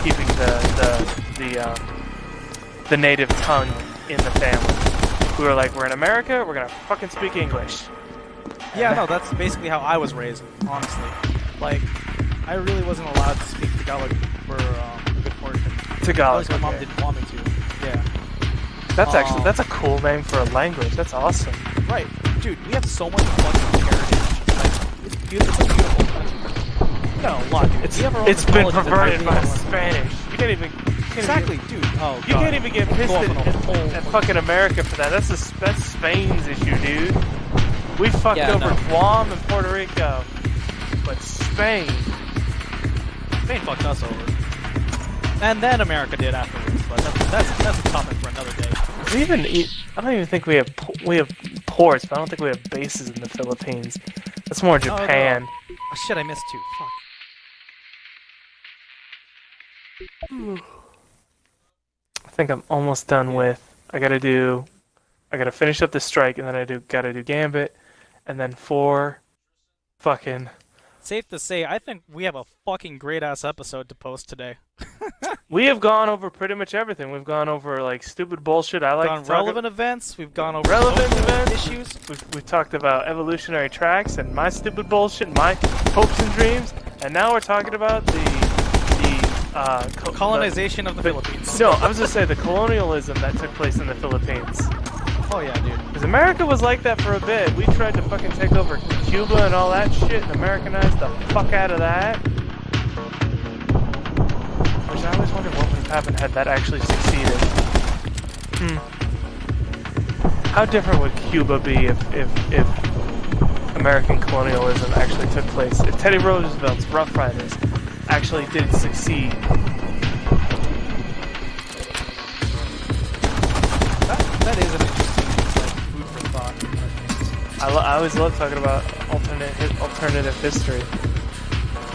keeping the native tongue in the family. We were like, we're in America, we're gonna fucking speak English. Yeah, no, that's basically how I was raised, honestly. Like, I really wasn't allowed to speak Tagalog for a good portion. Tagalog, my mom didn't want me to. Yeah. That's a cool name for a language. That's awesome. Right, dude. We have so much fucking heritage. Like, it's beautiful. It's a beautiful country. No, look, it's been perverted by Spanish. You can't even. Exactly, dude. Oh, you can't even get pissed at fucking America for that. That's Spain's issue, dude. We fucked over Guam and Puerto Rico, but Spain fucked us over, and then America did afterwards. But that's a topic for another day. I don't even think we have ports, but I don't think we have bases in the Philippines. That's more Japan. Oh shit, I missed two. Fuck. I think I'm almost done with. I gotta finish up the strike, and then gotta do Gambit, and then 4 fucking. Safe to say, I think we have a fucking great ass episode to post today. We have gone over pretty much everything. We've gone over like stupid bullshit. Relevant events. We've gone over relevant events, issues. We've talked about evolutionary tracks and my stupid bullshit, my hopes and dreams, and now we're talking about the colonization of the Philippines. No, I was gonna say the colonialism that took place in the Philippines. Oh yeah, dude. Because America was like that for a bit. We tried to fucking take over Cuba and all that shit and Americanize the fuck out of that. Which I always wondered what would have happened had that actually succeeded. How different would Cuba be if American colonialism actually took place? If Teddy Roosevelt's Rough Riders actually did succeed? That is an interesting food for thought. I always love talking about alternative history.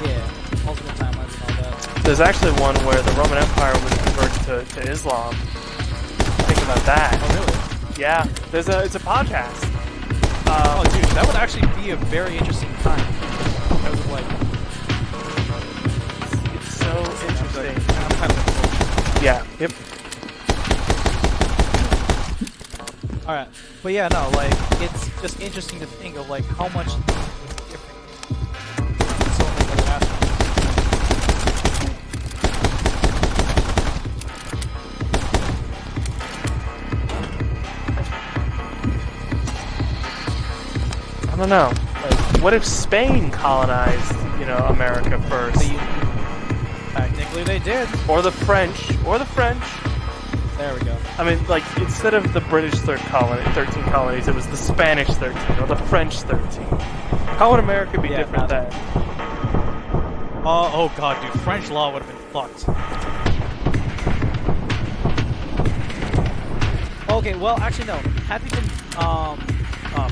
Yeah, alternate timelines and all that. There's actually one where the Roman Empire was converted to Islam. Think about that. Oh really? Yeah. It's a podcast. Oh dude, that would actually be a very interesting time. Because of like. It's so interesting. I'm kind of yeah. Yep. Alright, but yeah, no, like, it's just interesting to think of, like, how much different so many other aspects. I don't know. Like, what if Spain colonized, America first? Technically they did. Or the French. There we go. I mean, like, instead of the British 13 colonies, it was the Spanish 13 or the French 13. How would America be different then? Oh god, dude, French law would have been fucked. Okay, well, actually no. Had we been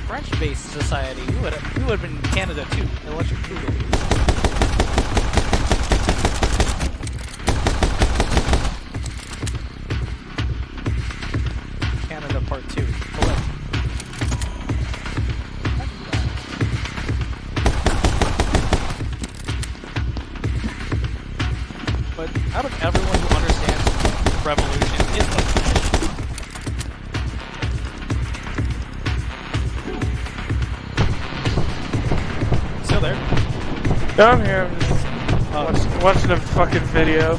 French-based society, we would have been in Canada too. Electric Cougar. Canada Part 2. Correct. But out of everyone who understands revolution, it's the French. Still there? No, I'm here. I'm just watching a fucking video.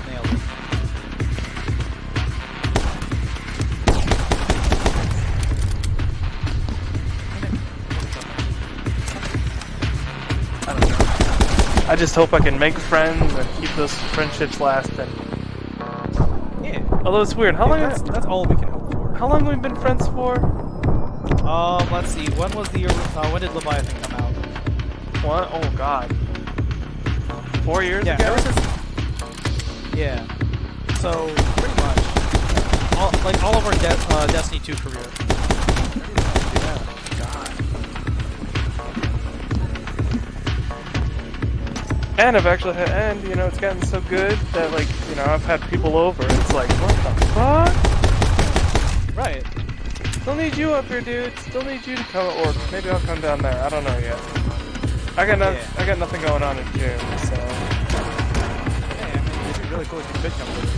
Nailed it. I don't know. I just hope I can make friends and keep those friendships lasting. Yeah. Although it's weird. How long? That's all we can hope for. How long have we been friends for? Let's see. When was the when did Leviathan come out? What? Oh god. 4 years Yeah, ago? ever since. Yeah. So pretty much, all of our Destiny 2 career. Yeah. God. And I've actually had, and you know, it's gotten so good that, like, you know, I've had people over. It's like, what the fuck? Right. Still need you up here, dude. Still need you to come, or maybe I'll come down there. I don't know yet. I got nothing going on in June, so. Yeah, I mean, it'd be really cool if you could come with.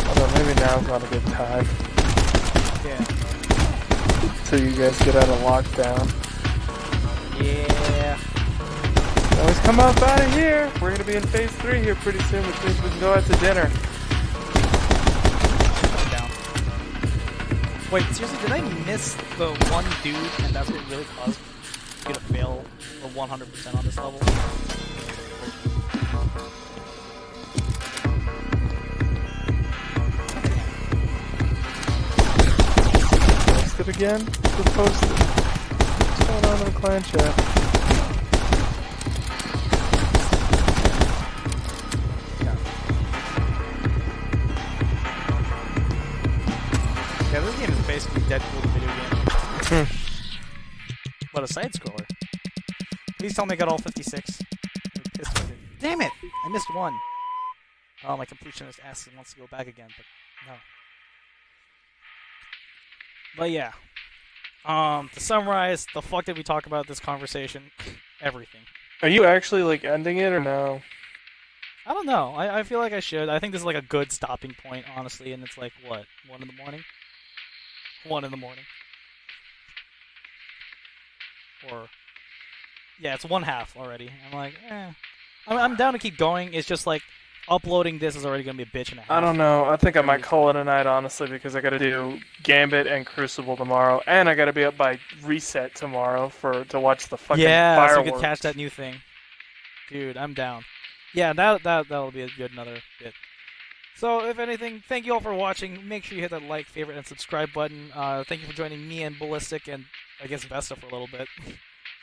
Although maybe now's not a good time. Yeah. So you guys get out of lockdown. Yeah. Always come up out of here. We're gonna be in phase 3 here pretty soon, which means we can go out to dinner. Wait, seriously, did I miss the one dude, and that's what really caused me to fail for 100% on this level? Post it again? Just post it. What's going on in the clan chat? Yeah, this game is basically Deadpool the video game. But a side-scroller. Please tell me I got all 56. Damn it! I missed one. Oh, my completionist asks and wants to go back again, but no. But yeah. To summarize, the fuck did we talk about this conversation? Everything. Are you actually, like, ending it or no? I don't know. I feel like I should. I think this is like a good stopping point, honestly, and it's like, what, 1 in the morning? 1 in the morning. Or, yeah, it's 1/2 already. I'm like, I'm down to keep going. It's just like, uploading this is already going to be a bitch and a half. I don't know. I think I might call it a night, honestly, because I gotta do Gambit and Crucible tomorrow, and I gotta be up by Reset tomorrow to watch the fucking fireworks. So you can catch that new thing. Dude, I'm down. Yeah, that'll be a good another bit. So, if anything, thank you all for watching. Make sure you hit that like, favorite, and subscribe button. Thank you for joining me and Ballistic, and I guess Vesta for a little bit,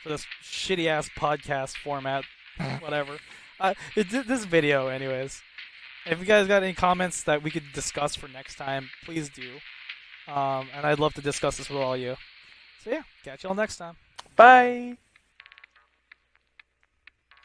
for this shitty-ass podcast format. Whatever. This video, anyways. If you guys got any comments that we could discuss for next time, please do. And I'd love to discuss this with all of you. So yeah, catch y'all next time. Bye!